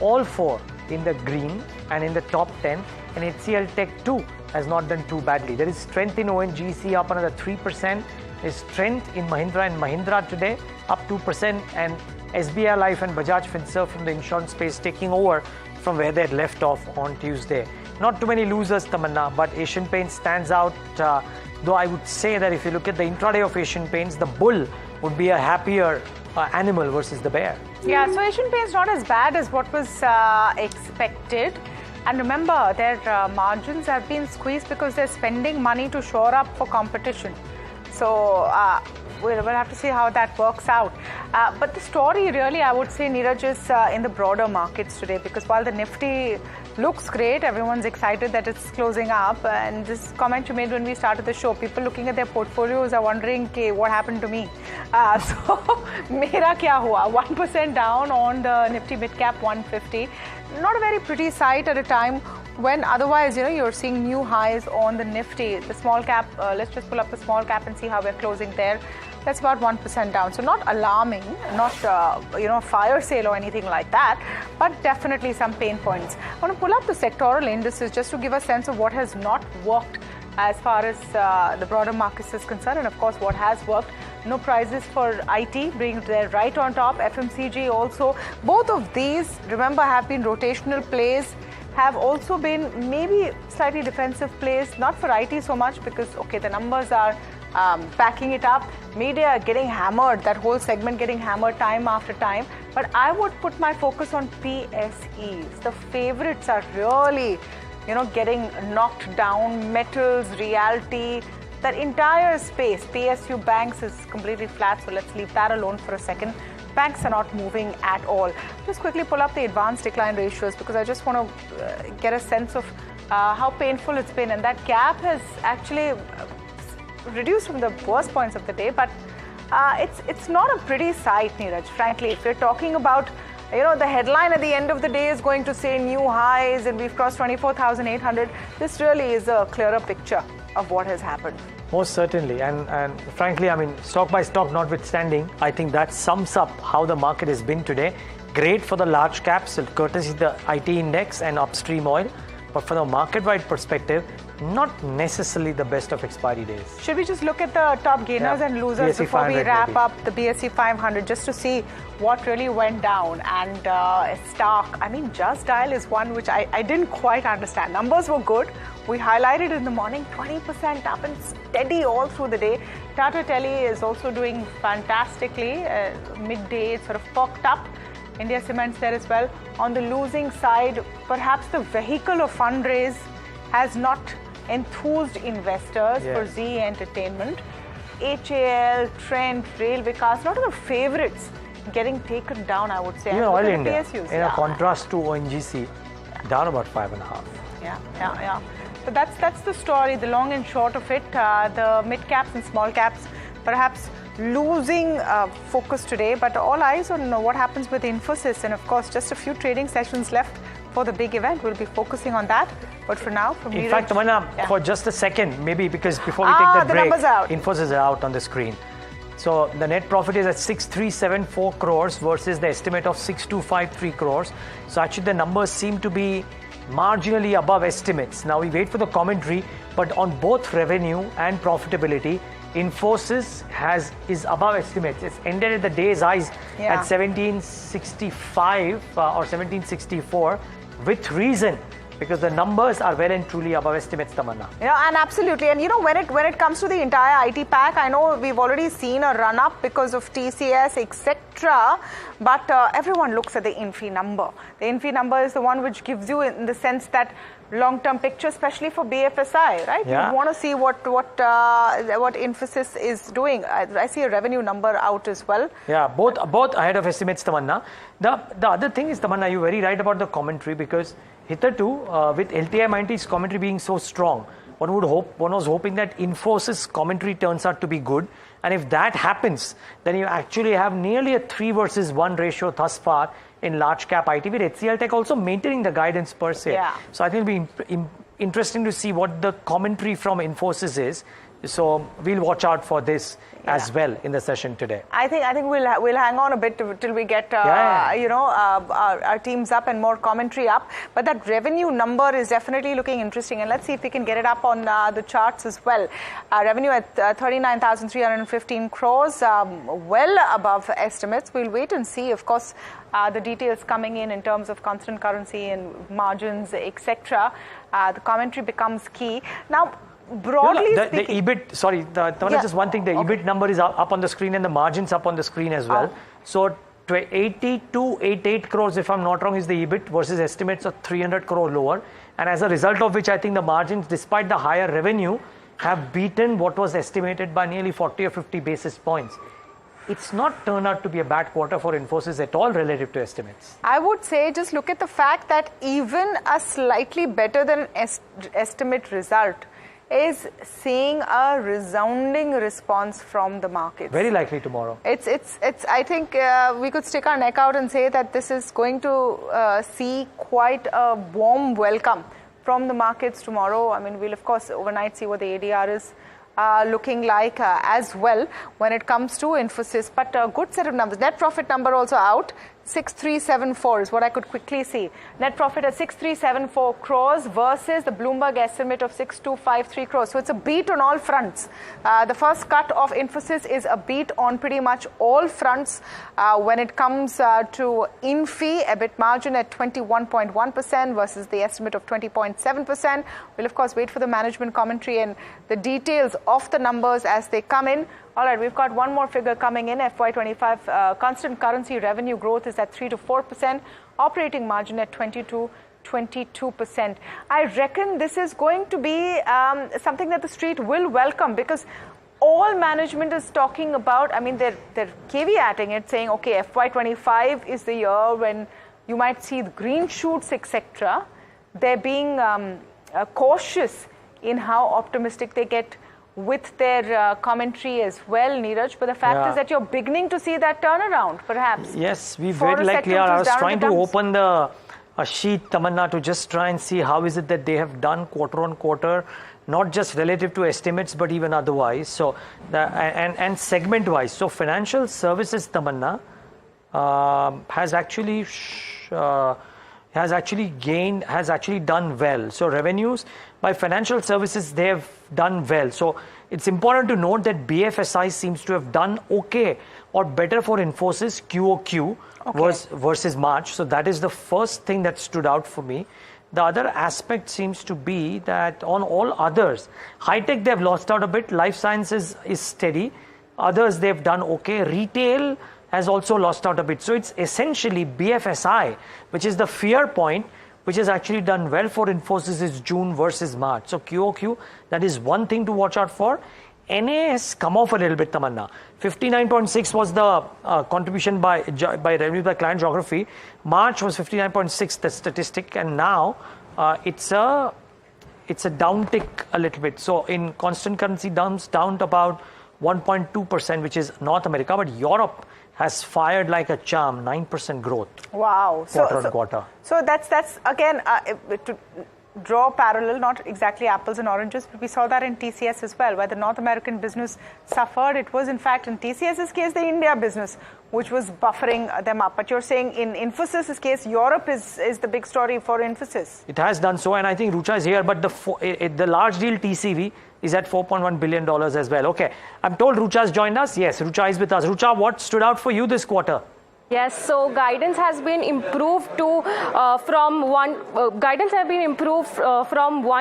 all four in the green and in the top 10. And HCL Tech too has not done too badly. There is strength in ONGC, up another 3%. There's strength in Mahindra and Mahindra today, up 2%. And SBI Life and Bajaj Finserv from the insurance space taking over from where they had left off on Tuesday. Not too many losers, Tamanna, but Asian Paints stands out. Though I would say that if you look at the intraday of Asian Paints, the bull would be a happier animal versus the bear. Yeah, so Asian Paints not as bad as what was expected. And remember, their margins have been squeezed because they're spending money to shore up for competition. So we'll have to see how that works out. But the story really, I would say, Niraj, is in the broader markets today, because while the Nifty looks great, everyone's excited that it's closing up. And this comment you made when we started the show, people looking at their portfolios are wondering, okay, what happened to me? So, mera kya hua? 1% down on the Nifty Midcap 150. Not a very pretty sight at a time when otherwise, you're seeing new highs on the Nifty. The small cap, let's just pull up the small cap and see how we're closing there. That's about 1% down. So not alarming, not fire sale or anything like that, but definitely some pain points. I want to pull up the sectoral indices just to give a sense of what has not worked as far as the broader markets is concerned, and of course what has worked. No prizes for IT, bringing their right on top. FMCG also. Both of these, remember, have been rotational plays, have also been maybe slightly defensive plays, not for IT so much because, okay, the numbers are backing it up. Media getting hammered, that whole segment getting hammered time after time. But I would put my focus on PSEs. The favorites are really, getting knocked down. Metals, realty, that entire space. PSU banks is completely flat, so let's leave that alone for a second. Banks are not moving at all. Just quickly pull up the advanced decline ratios because I just want to get a sense of how painful it's been. And that gap has actually reduced from the worst points of the day, but it's not a pretty sight, Niraj, frankly. If you're talking about, the headline at the end of the day is going to say new highs and we've crossed 24,800, this really is a clearer picture of what has happened. Most certainly, and frankly, I mean, stock by stock notwithstanding, I think that sums up how the market has been today. Great for the large caps, courtesy the IT index and upstream oil. but from a market-wide perspective, not necessarily the best of expiry days. Should we just look at the top gainers and losers BSE before we 500 wrap maybe. up the BSE 500, just to see what really went down? And stock, I mean, Just Dial is one which I didn't quite understand. Numbers were good. We highlighted in the morning, 20% up and steady all through the day. Tata Tele is also doing fantastically. Midday, it sort of perked up. India Cements there as well. On the losing side, perhaps the vehicle of fundraise has not enthused investors for Z Entertainment. HAL, Trent, Rail Vikas, not the favorites getting taken down, I would say. Even Oil India, PSUs, in a contrast to ONGC, down about 5.5. Yeah. So that's the story, the long and short of it. The mid caps and small caps perhaps losing focus today, but all eyes on what happens with Infosys, and of course just a few trading sessions left for the big event. We'll be focusing on that. But for now, from In Niraj, fact, Tamanna, for just a second, maybe because before we take the break, numbers out. Infosys are out on the screen. So the net profit is at 6374 crores versus the estimate of 6253 crores. So actually the numbers seem to be marginally above estimates. Now we wait for the commentary, but on both revenue and profitability, Infosys is above estimates. It's ended at the day's highs at 1765 or 1764 with reason, because the numbers are well and truly above estimates, Tamanna. Yeah, and absolutely. And when it comes to the entire IT pack, I know we've already seen a run up because of TCS, etc. But everyone looks at the INFI number. The INFI number is the one which gives you, in the sense that long-term picture, especially for BFSI, right? Yeah. You want to see what Infosys is doing. I see a revenue number out as well. Yeah, both ahead of estimates, Tamanna. The other thing is, Tamanna, you're very right about the commentary, because hitherto, with LTI Mindtree's commentary being so strong, one was hoping that Infosys commentary turns out to be good. And if that happens, then you actually have nearly a 3 versus 1 ratio thus far in large cap IT, with HCL Tech also maintaining the guidance per se. Yeah. So I think it'll be interesting to see what the commentary from Infosys is. So we'll watch out for this as well in the session today. I think we'll hang on a bit till we get our teams up and more commentary up. But that revenue number is definitely looking interesting, and let's see if we can get it up on the charts as well. Revenue at 39,315 crores, well above estimates. We'll wait and see, of course, the details coming in terms of constant currency and margins, etc. The commentary becomes key now. Broadly the speaking, EBIT, sorry, just one thing, the EBIT number is up on the screen and the margins up on the screen as well. So 8288 crores, if I'm not wrong, is the EBIT versus estimates of 300 crore lower. And as a result of which, I think the margins, despite the higher revenue, have beaten what was estimated by nearly 40 or 50 basis points. It's not turned out to be a bad quarter for Infosys at all relative to estimates. I would say just look at the fact that even a slightly better than estimate result is seeing a resounding response from the markets. Very likely tomorrow. It's. I think we could stick our neck out and say that this is going to see quite a warm welcome from the markets tomorrow. I mean, we'll of course overnight see what the ADR is looking like as well when it comes to Infosys. But a good set of numbers. Net profit number also out. 6374 is what I could quickly see. Net profit at 6374 crores versus the Bloomberg estimate of 6253 crores. So it's a beat on all fronts. The first cut of Infosys is a beat on pretty much all fronts when it comes to INFI, EBIT margin at 21.1% versus the estimate of 20.7%. We'll of course wait for the management commentary and the details of the numbers as they come in. All right, we've got one more figure coming in. FY25 constant currency revenue growth is at 3 to 4%, operating margin at 22%. I reckon this is going to be something that the street will welcome, because all management is talking about, I mean, they're caveating it, saying, okay, FY25 is the year when you might see the green shoots, etc. They're being cautious in how optimistic they get with their commentary as well, Niraj. But the fact is that you're beginning to see that turnaround, perhaps. Yes, we very likely are. I was trying to open a sheet, Tamanna, to just try and see how is it that they have done quarter on quarter, not just relative to estimates, but even otherwise. So, and segment-wise. So, financial services, Tamanna, has actually has actually done well. So revenues by financial services, they have done well. So it's important to note that BFSI seems to have done okay or better for Infosys QOQ versus March. So that is the first thing that stood out for me. The other aspect seems to be that on all others, high tech they've lost out a bit, life sciences is steady, others they've done okay, retail has also lost out a bit. So it's essentially BFSI, which is the fear point, which has actually done well for Infosys is June versus March. So QOQ, that is one thing to watch out for. NA has come off a little bit, Tamanna. 59.6 was the contribution by revenue by client geography. March was 59.6, the statistic, and now it's a downtick a little bit. So in constant currency terms, down to about 1.2%, which is North America, but Europe has fired like a charm, 9% growth. Wow. Quarter on quarter. So that's again, to draw a parallel, not exactly apples and oranges, but we saw that in TCS as well, where the North American business suffered. It was in fact in TCS's case, the India business, which was buffering them up. But you're saying in Infosys's case, Europe is the big story for Infosys. It has done so, and I think Rucha is here, but the large deal TCV is at $4.1 billion as well. Okay, I'm told Rucha has joined us. Yes, Rucha is with us. Rucha, what stood out for you this quarter? Yes, so guidance has been improved from 1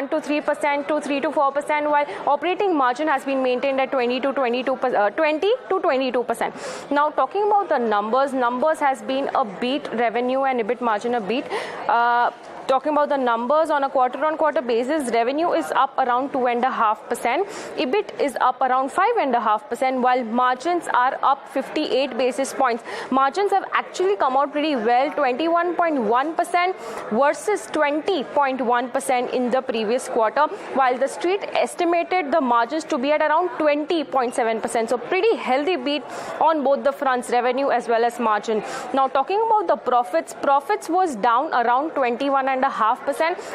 to 3% to 3 to 4%, while operating margin has been maintained at 20 to 22%. Now, talking about the numbers has been a beat, revenue and EBIT margin a beat. Talking about the numbers on a quarter-on-quarter basis, revenue is up around 2.5%, EBIT is up around 5.5%, while margins are up 58 basis points. Margins have actually come out pretty well, 21.1% versus 20.1% in the previous quarter, while the street estimated the margins to be at around 20.7%. So pretty healthy beat on both the fronts, revenue as well as margin. Now talking about the profits was down around 21.5%,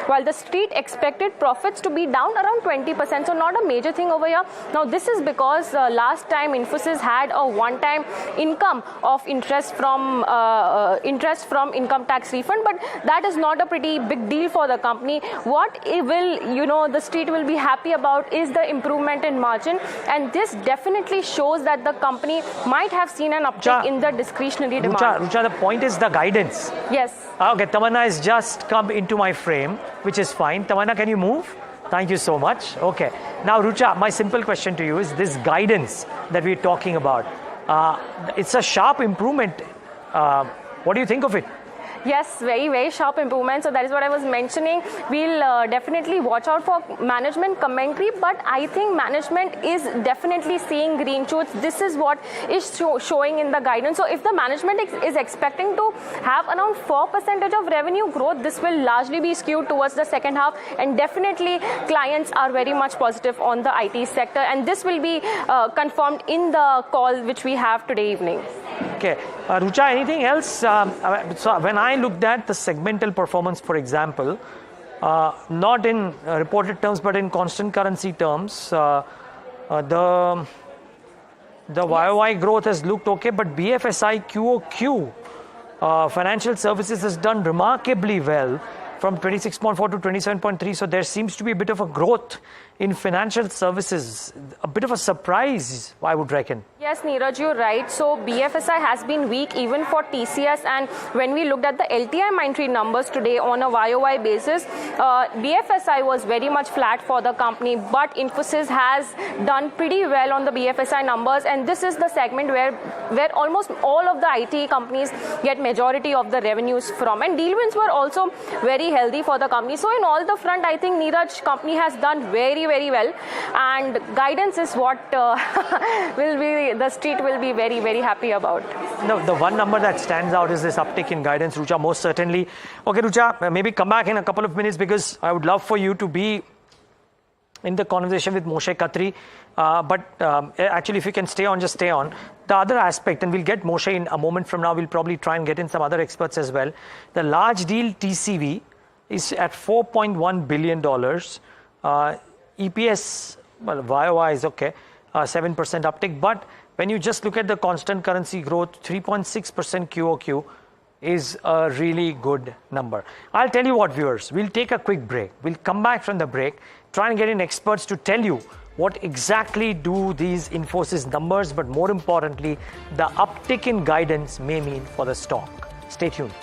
while the street expected profits to be down around 20%. So not a major thing over here. Now this is because last time Infosys had a one-time income of interest from income tax refund, but that is not a pretty big deal for the company. What it will, the street will be happy about is the improvement in margin, and this definitely shows that the company might have seen an uptick in the discretionary demand. Rucha, the point is the guidance. Yes. Okay, Tamanna has just come into my frame, which is fine. Tamanna, can you move? Thank you so much. Okay. Now, Rucha, my simple question to you is this guidance that we're talking about. It's a sharp improvement. What do you think of it? Yes, very, very sharp improvement. So that is what I was mentioning. We'll definitely watch out for management commentary, but I think management is definitely seeing green shoots. This is what is showing in the guidance. So if the management is expecting to have around 4% of revenue growth, this will largely be skewed towards the second half, and definitely clients are very much positive on the IT sector, and this will be confirmed in the call which we have today evening. Okay. Rucha, anything else? So when I looked at the segmental performance, for example, not in reported terms, but in constant currency terms, the YOY growth has looked okay, but BFSI QOQ, financial services has done remarkably well from 26.4 to 27.3. So there seems to be a bit of a growth in financial services, a bit of a surprise, I would reckon. Yes, Niraj, you're right. So BFSI has been weak even for TCS, and when we looked at the LTI Mindtree numbers today on a YOY basis, BFSI was very much flat for the company, but Infosys has done pretty well on the BFSI numbers, and this is the segment where almost all of the IT companies get majority of the revenues from, and deal wins were also very healthy for the company. So in all the front, I think Niraj company has done very, very well, and guidance is what the street will be very, very happy about. No, the one number that stands out is this uptick in guidance, Rucha, most certainly. Okay, Rucha, maybe come back in a couple of minutes because I would love for you to be in the conversation with Moshe Khatri. But actually, if you can stay on, just stay on. The other aspect, and we'll get Moshe in a moment from now, we'll probably try and get in some other experts as well. The large deal TCV is at $4.1 billion. EPS, well, YOY is okay, 7% uptick. But when you just look at the constant currency growth, 3.6% QOQ, is a really good number. I'll tell you what, viewers, we'll take a quick break. We'll come back from the break, try and get in experts to tell you what exactly do these Infosys numbers, but more importantly, the uptick in guidance may mean for the stock. Stay tuned.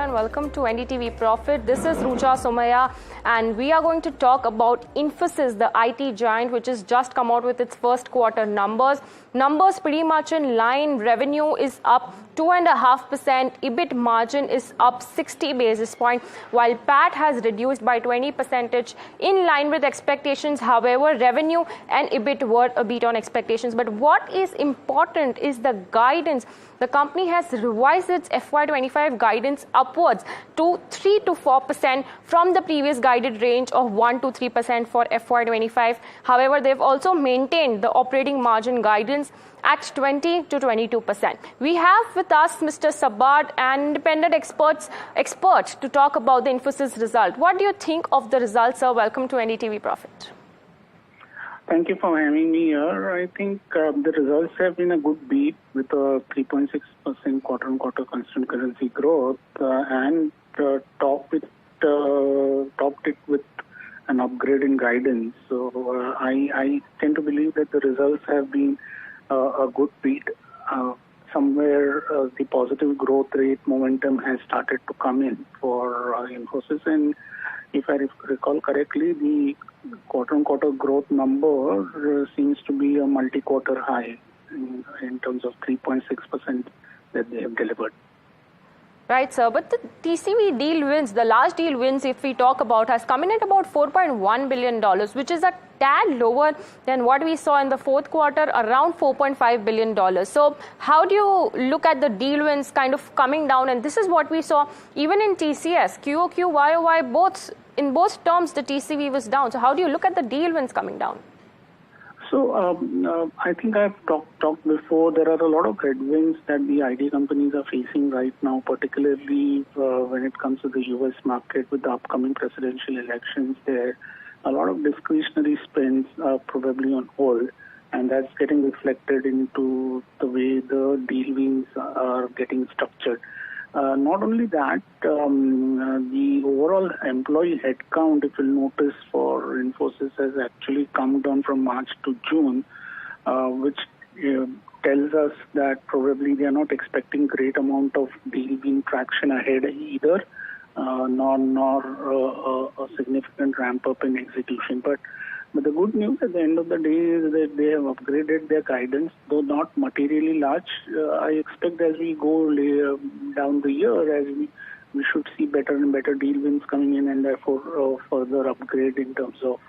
and welcome to NDTV Profit. This is Rucha Somaya and we are going to talk about Infosys, the IT giant, which has just come out with its first quarter numbers. Numbers pretty much in line. Revenue is up 2.5%. EBIT margin is up 60 basis points, while PAT has reduced by 20% in line with expectations. However, revenue and EBIT were a beat on expectations. But what is important is the guidance. The company has revised its FY25 guidance upwards to 3 to 4% from the previous guided range of 1 to 3% for FY25. However, they've also maintained the operating margin guidance at 20 to 22%. We have with us Mr. Sabad, an independent expert to talk about the Infosys result. What do you think of the results, sir? Welcome to NDTV Profit. Thank you for having me here. I think the results have been a good beat with a 3.6% quarter-on-quarter constant currency growth and topped it with an upgrade in guidance. So I tend to believe that the results have been a good beat. Somewhere the positive growth rate momentum has started to come in for Infosys, and if I recall correctly, the quarter-on-quarter growth number seems to be a multi-quarter high in terms of 3.6% that they have delivered. Right, sir. But the TCV deal wins, the large deal wins, if we talk about, has come in at about $4.1 billion, which is a tad lower than what we saw in the fourth quarter, around $4.5 billion. So how do you look at the deal wins kind of coming down? And this is what we saw even in TCS, QOQ, YOY, in both terms, the TCV was down. So how do you look at the deal wins coming down? So I think I've talked before. There are a lot of headwinds that the IT companies are facing right now, particularly when it comes to the US market with the upcoming presidential elections. There a lot of discretionary spends are probably on hold, and that's getting reflected into the way the deal wins are getting structured. Not only that, the overall employee headcount, if you'll notice, for Infosys has actually come down from March to June, which tells us that probably they are not expecting great amount of deal win traction ahead either, nor a significant ramp up in execution. But the good news at the end of the day is that they have upgraded their guidance, though not materially large. I expect as we go down the year, as we should see better and better deal wins coming in, and therefore further upgrade in terms of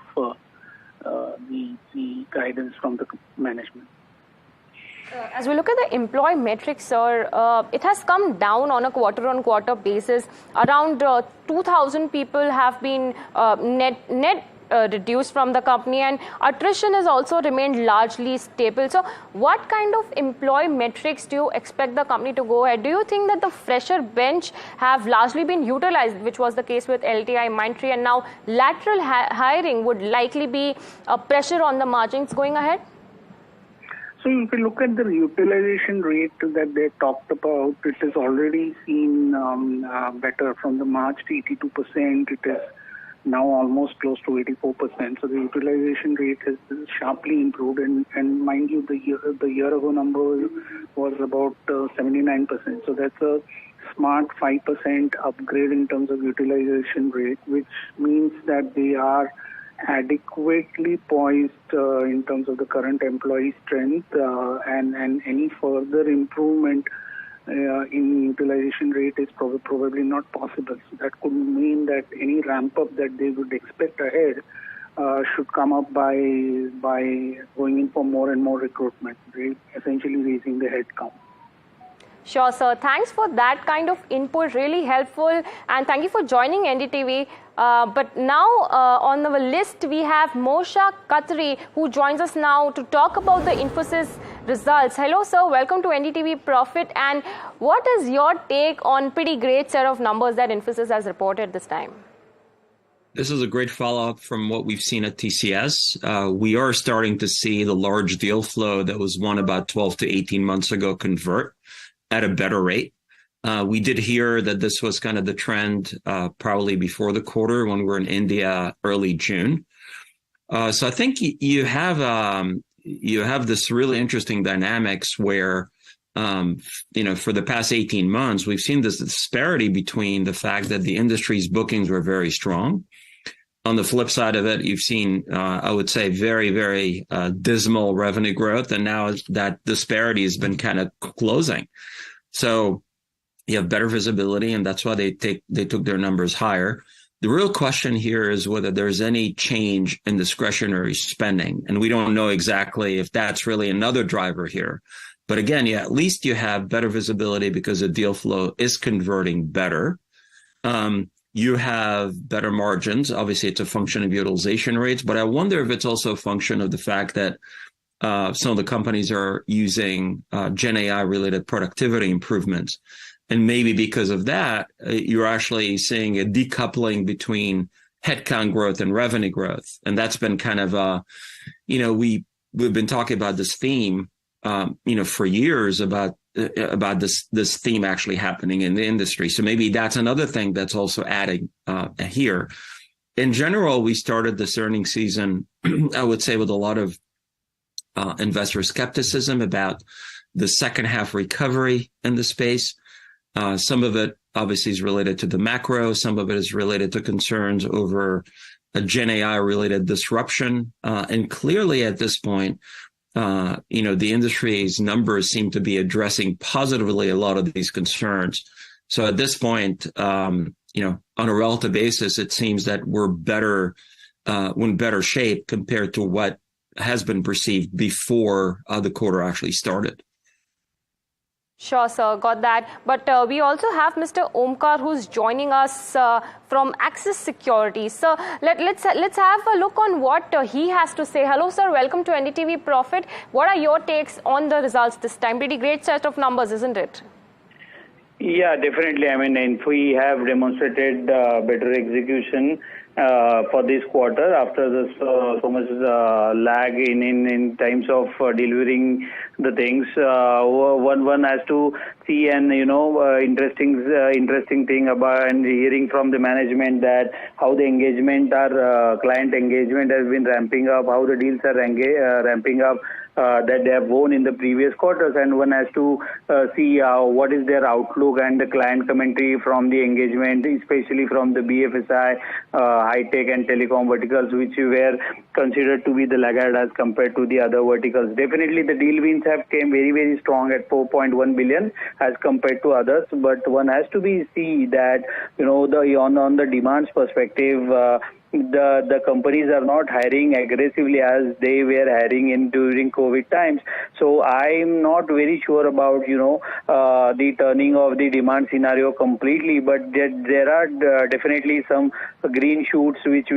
the guidance from the management. As we look at the employee metrics, sir, it has come down on a quarter-on-quarter basis. Around 2,000 people have been net reduced from the company, and attrition has also remained largely stable. So what kind of employee metrics do you expect the company to go ahead? Do you think that the fresher bench have largely been utilized, which was the case with LTI Mindtree, and now lateral hiring would likely be a pressure on the margins going ahead? So if you look at the utilization rate that they talked about, it has already seen better from the March to 82%. It is now almost close to 84%. So the utilization rate has sharply improved, and mind you, the year ago number was about 79%. So that's a smart 5% upgrade in terms of utilization rate, which means that they are adequately poised in terms of the current employee strength, and any further improvement in utilization rate is probably not possible. So that could mean that any ramp up that they would expect ahead should come up by going in for more and more recruitment, essentially raising the headcount. Sure, sir. Thanks for that kind of input. Really helpful. And thank you for joining NDTV. But now on the list, we have Moshe Khatri, who joins us now to talk about the Infosys results. Hello, sir. Welcome to NDTV Profit. And what is your take on pretty great set of numbers that Infosys has reported this time? This is a great follow-up from what we've seen at TCS. We are starting to see the large deal flow that was won about 12 to 18 months ago convert at a better rate. We did hear that this was kind of the trend probably before the quarter when we were in India early June. So I think you have this really interesting dynamics where for the past 18 months, we've seen this disparity between the fact that the industry's bookings were very strong. On the flip side of it, you've seen, I would say, very, very dismal revenue growth. And now that disparity has been kind of closing. So you have better visibility, and that's why they took their numbers higher. The real question here is whether there's any change in discretionary spending. And we don't know exactly if that's really another driver here. But again, at least you have better visibility because the deal flow is converting better. You have better margins. Obviously, it's a function of utilization rates, but I wonder if it's also a function of the fact that some of the companies are using Gen AI related productivity improvements. And maybe because of that, you're actually seeing a decoupling between headcount growth and revenue growth. And that's been kind of, we've been talking about this theme, for years about this theme actually happening in the industry. So maybe that's another thing that's also adding here. In general, we started this earnings season, I would say, with a lot of investor skepticism about the second half recovery in the space. Some of it obviously is related to the macro. Some of it is related to concerns over a Gen AI related disruption. And clearly at this point, the industry's numbers seem to be addressing positively a lot of these concerns. So at this point, on a relative basis, it seems that we're in better shape compared to what has been perceived before the quarter actually started. Sure, sir, got that. But we also have Mr. Omkar, who's joining us from Axis Securities. So let's have a look on what he has to say. Hello, sir. Welcome to NDTV Profit. What are your takes on the results this time? Pretty great set of numbers, isn't it? Yeah, definitely. I mean, we have demonstrated better execution for this quarter after this so much lag in times of delivering the things. One has to see an interesting thing about and hearing from the management that how the engagement, our client engagement has been ramping up, how the deals are ramping up. That they have won in the previous quarters, and one has to see what is their outlook and the client commentary from the engagement, especially from the BFSI, high-tech and telecom verticals, which were considered to be the laggard as compared to the other verticals. Definitely the deal wins have came very, very strong at 4.1 billion as compared to others, but one has to see that, on the demands perspective, the companies are not hiring aggressively as they were hiring during COVID times. So I'm not very sure about the turning of the demand scenario completely, but there are definitely some green shoots which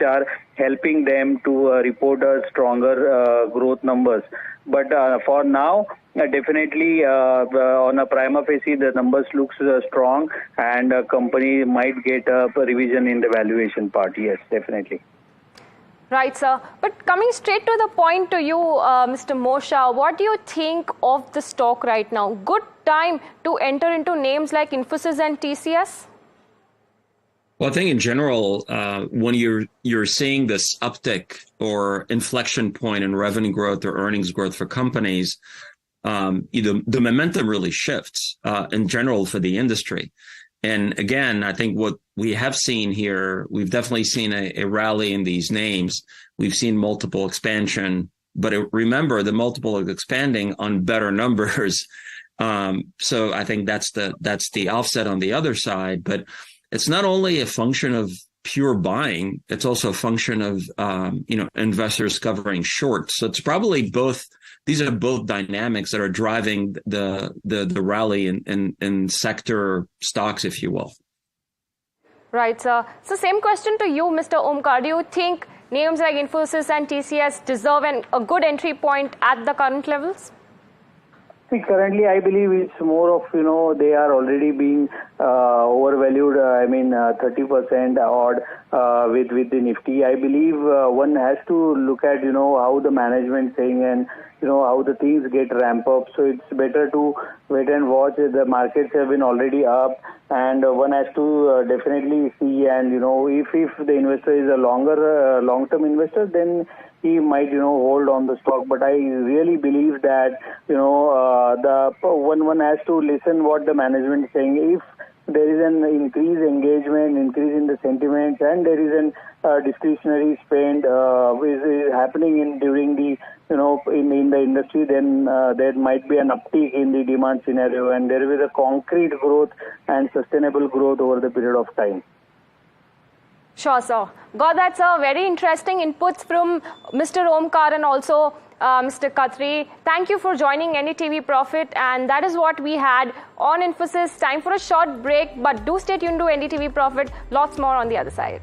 are helping them to report a stronger growth numbers. But for now, definitely on a prima facie, the numbers looks strong, and a company might get a revision in the valuation part. Yes, definitely. Right, sir. But coming straight to the point to you, Mr. Mosha, what do you think of the stock right now? Good time to enter into names like Infosys and TCS? Well, I think in general, when you're seeing this uptick or inflection point in revenue growth or earnings growth for companies, the momentum really shifts in general for the industry. And again, I think what we have seen here, we've definitely seen a rally in these names. We've seen multiple expansion, but remember, the multiple is expanding on better numbers. So I think that's the offset on the other side. But it's not only a function of pure buying, it's also a function of investors covering shorts. So it's probably both. These are both dynamics that are driving the rally in sector stocks, if you will. Right, sir. So same question to you, Mr. Omkar. Do you think names like Infosys and TCS deserve a good entry point at the current levels? Currently, I believe it's more of, they are already being overvalued, 30% odd with the Nifty. I believe one has to look at, how the management saying and, how the things get ramp up. So it's better to wait and watch. The markets have been already up, and one has to definitely see. And, if the investor is a long-term investor, then he might, hold on the stock. But I really believe that, one has to listen what the management is saying. If there is an increased engagement, increase in the sentiments, and there is an discretionary spend is happening during the in the industry, then there might be an uptick in the demand scenario, and there will be a concrete growth and sustainable growth over the period of time. Sure, sir. Got that, sir. Very interesting inputs from Mr. Omkar and also Mr. Khatri. Thank you for joining NDTV Profit, and that is what we had on Infosys. Time for a short break, but do stay tuned to NDTV Profit. Lots more on the other side.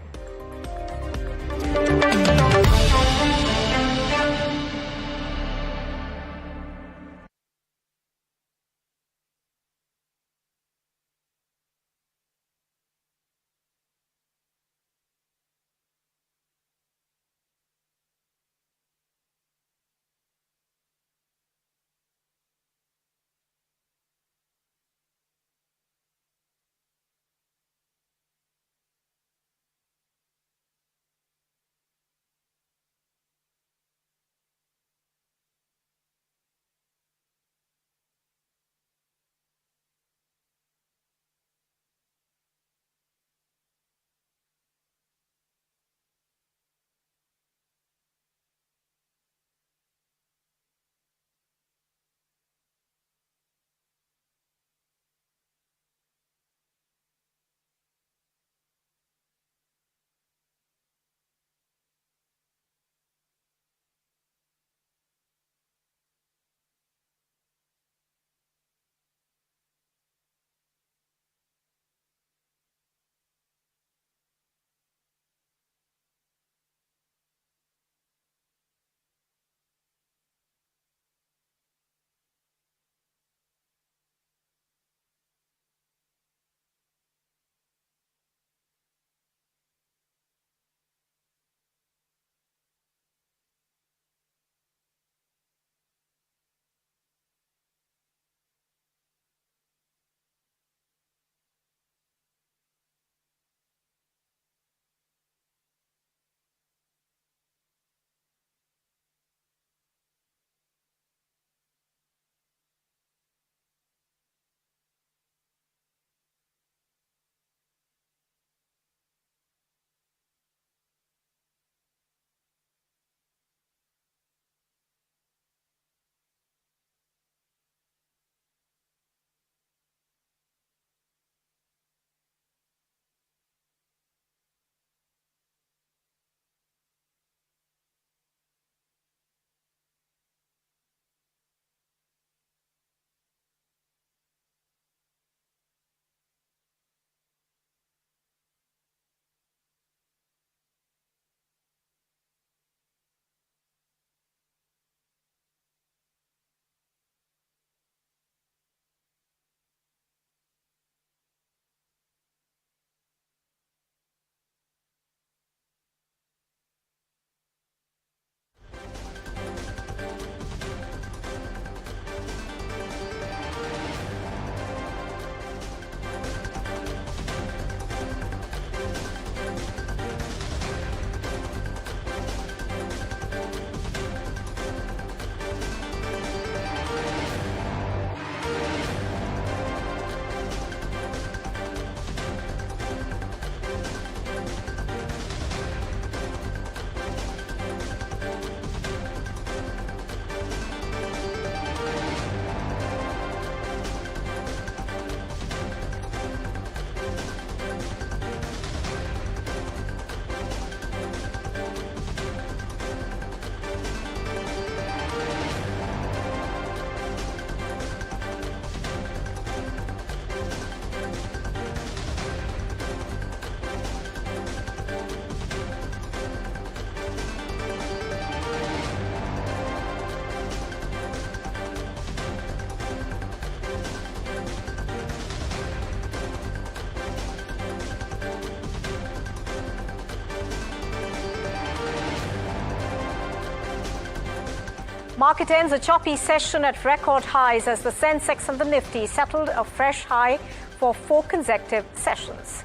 Market ends a choppy session at record highs as the Sensex and the Nifty settled a fresh high for 4 consecutive sessions.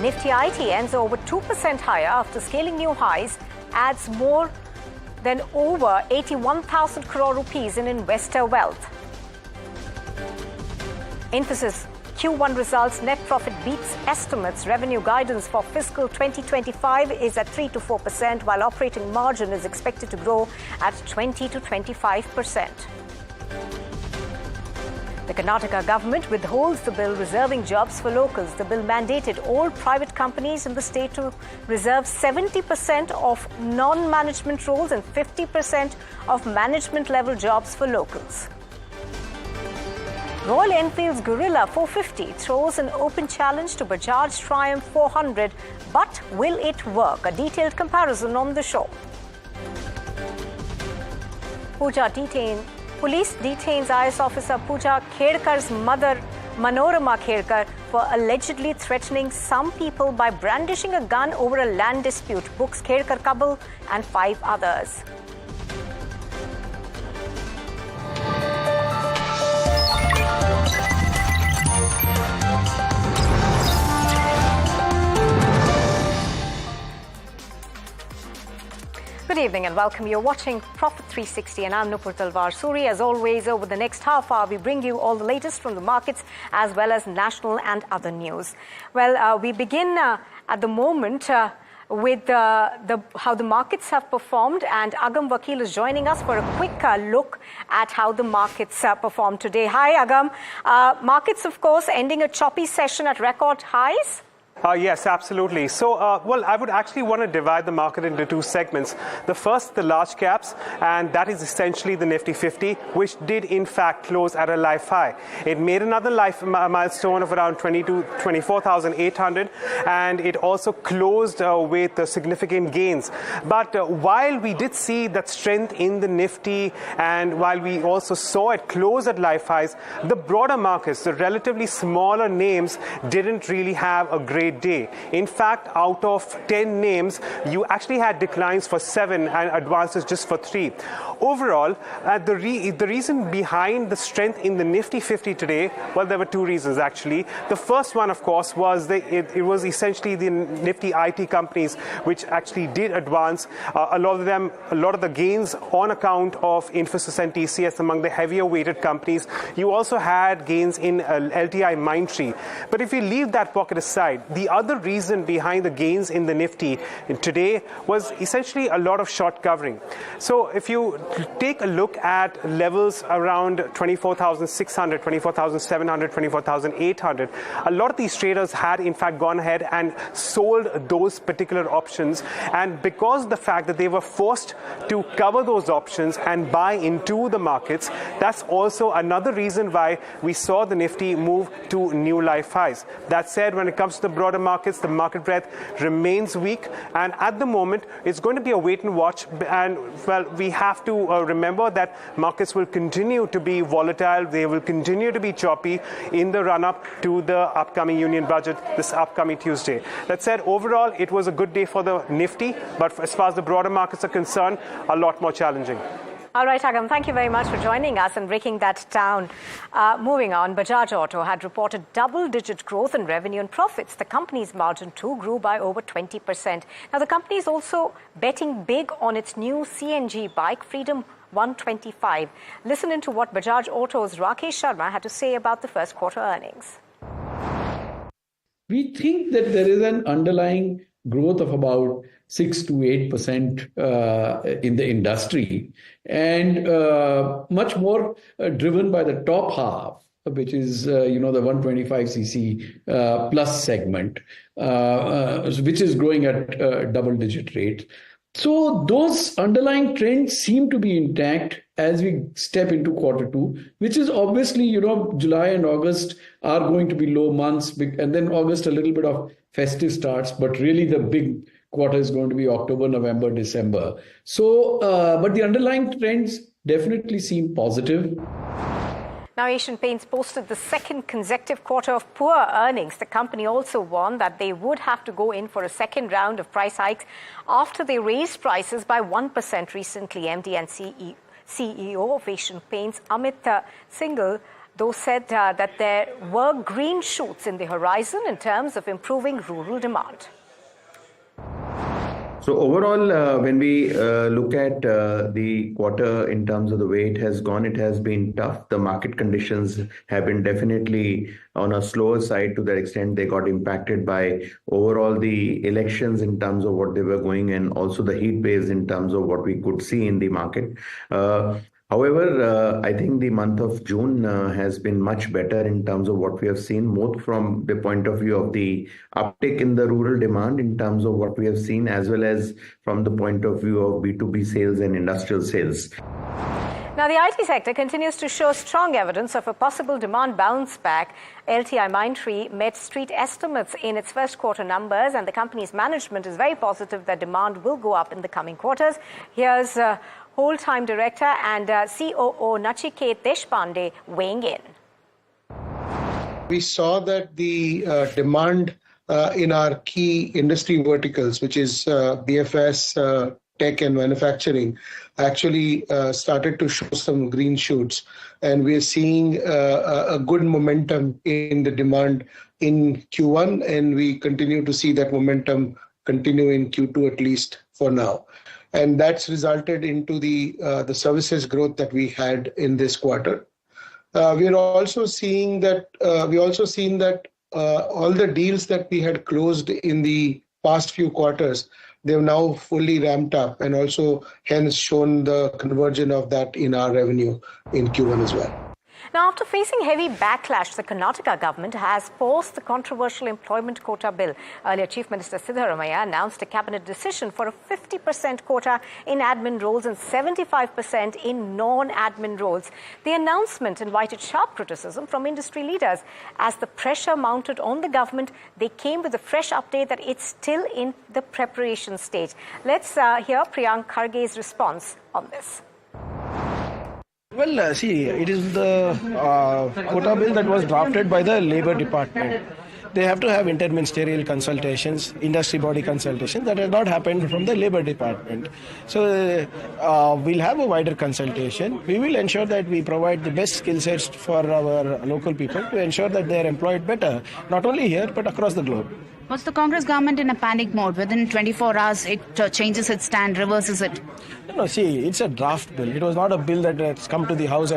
Nifty IT ends over 2% higher after scaling new highs adds more than over 81,000 crore rupees in investor wealth. Infosys Q1 results, net profit beats estimates. Revenue guidance for fiscal 2025 is at 3 to 4%, while operating margin is expected to grow at 20 to 25%. The Karnataka government withholds the bill reserving jobs for locals. The bill mandated all private companies in the state to reserve 70% of non-management roles and 50% of management-level jobs for locals. Royal Enfield's Guerrilla 450 throws an open challenge to Bajaj Triumph 400, but will it work? A detailed comparison on the show. Police detains IS officer Pooja Khedkar's mother Manorama Khedkar for allegedly threatening some people by brandishing a gun over a land dispute. Books Khedkar couple and 5 others. Good evening and welcome. You're watching Profit 360 and I'm Nupur Talwar Suri. As always, over the next half hour, we bring you all the latest from the markets as well as national and other news. Well, we begin at the moment with how the markets have performed, and Agam Vakil is joining us for a quick look at how the markets performed today. Hi, Agam. Markets, of course, ending a choppy session at record highs. Yes, absolutely. So, well, I would actually want to divide the market into 2 segments. The first, the large caps, and that is essentially the Nifty 50, which did in fact close at a life high. It made another life milestone of around 24,800, and it also closed with significant gains. But while we did see that strength in the Nifty, and while we also saw it close at life highs, the broader markets, the relatively smaller names, didn't really have a great day. In fact, out of 10 names, you actually had declines for 7 and advances just for 3. Overall, the reason behind the strength in the Nifty 50 today, well, there were 2 reasons actually. The first one, of course, was it was essentially the Nifty IT companies which actually did advance. A lot of the gains on account of Infosys and TCS among the heavier weighted companies. You also had gains in LTI Mindtree. But if you leave that pocket aside, the other reason behind the gains in the Nifty today was essentially a lot of short covering. So if you take a look at levels around 24,600, 24,700, 24,800, a lot of these traders had in fact gone ahead and sold those particular options. And because of the fact that they were forced to cover those options and buy into the markets, that's also another reason why we saw the Nifty move to new life highs. That said, when it comes to the broader markets, the market breadth remains weak, and at the moment it's going to be a wait and watch. And well, we have to remember that markets will continue to be volatile, they will continue to be choppy in the run-up to the upcoming union budget this upcoming Tuesday. That said, overall it was a good day for the Nifty, but as far as the broader markets are concerned, a lot more challenging. All right, Agam, thank you very much for joining us and breaking that down. Moving on, Bajaj Auto had reported double-digit growth in revenue and profits. The company's margin too grew by over 20%. Now, the company is also betting big on its new CNG bike, Freedom 125. Listen into what Bajaj Auto's Rakesh Sharma had to say about the first quarter earnings. We think that there is an underlying growth of about 6 to 8% in the industry, and much more driven by the top half, which is the 125cc plus segment, which is growing at double-digit rate. So those underlying trends seem to be intact as we step into Q2, which is obviously, July and August are going to be low months, and then August a little bit of festive starts, but really the big quarter is going to be October, November, December. So, but the underlying trends definitely seem positive. Now, Asian Paints posted the second consecutive quarter of poor earnings. The company also warned that they would have to go in for a second round of price hikes after they raised prices by 1% recently. MD and CEO of Asian Paints, Amit Singhal, though said that there were green shoots in the horizon in terms of improving rural demand. So overall, when we look at the quarter in terms of the way it has gone, it has been tough. The market conditions have been definitely on a slower side to that extent. They got impacted by overall the elections in terms of what they were going and also the heat waves in terms of what we could see in the market. However, I think the month of June has been much better in terms of what we have seen, both from the point of view of the uptick in the rural demand in terms of what we have seen, as well as from the point of view of B2B sales and industrial sales. Now, the IT sector continues to show strong evidence of a possible demand bounce back. LTI Mindtree met street estimates in its first quarter numbers, and the company's management is very positive that demand will go up in the coming quarters. Here's whole-time director and COO Nachiket Deshpande weighing in. We saw that the demand in our key industry verticals, which is BFS, tech and manufacturing, actually started to show some green shoots. And we are seeing a good momentum in the demand in Q1, and we continue to see that momentum continue in Q2 at least for now. And that's resulted into the services growth that we had in this quarter. We are also seeing that all the deals that we had closed in the past few quarters, they've now fully ramped up and also hence shown the conversion of that in our revenue in Q1 as well. Now, after facing heavy backlash, the Karnataka government has paused the controversial employment quota bill. Earlier, Chief Minister Siddaramaiah announced a cabinet decision for a 50% quota in admin roles and 75% in non-admin roles. The announcement invited sharp criticism from industry leaders. As the pressure mounted on the government, they came with a fresh update that it's still in the preparation stage. Let's hear Priyank Kharge's response on this. Well, see, it is the quota bill that was drafted by the Labour Department. They have to have interministerial consultations, industry body consultations. That has not happened from the Labour Department. So we'll have a wider consultation. We will ensure that we provide the best skill sets for our local people to ensure that they are employed better, not only here but across the globe. Was the Congress government in a panic mode? Within 24 hours, it changes its stand, reverses it? No, see, it's a draft bill. It was not a bill that has come to the House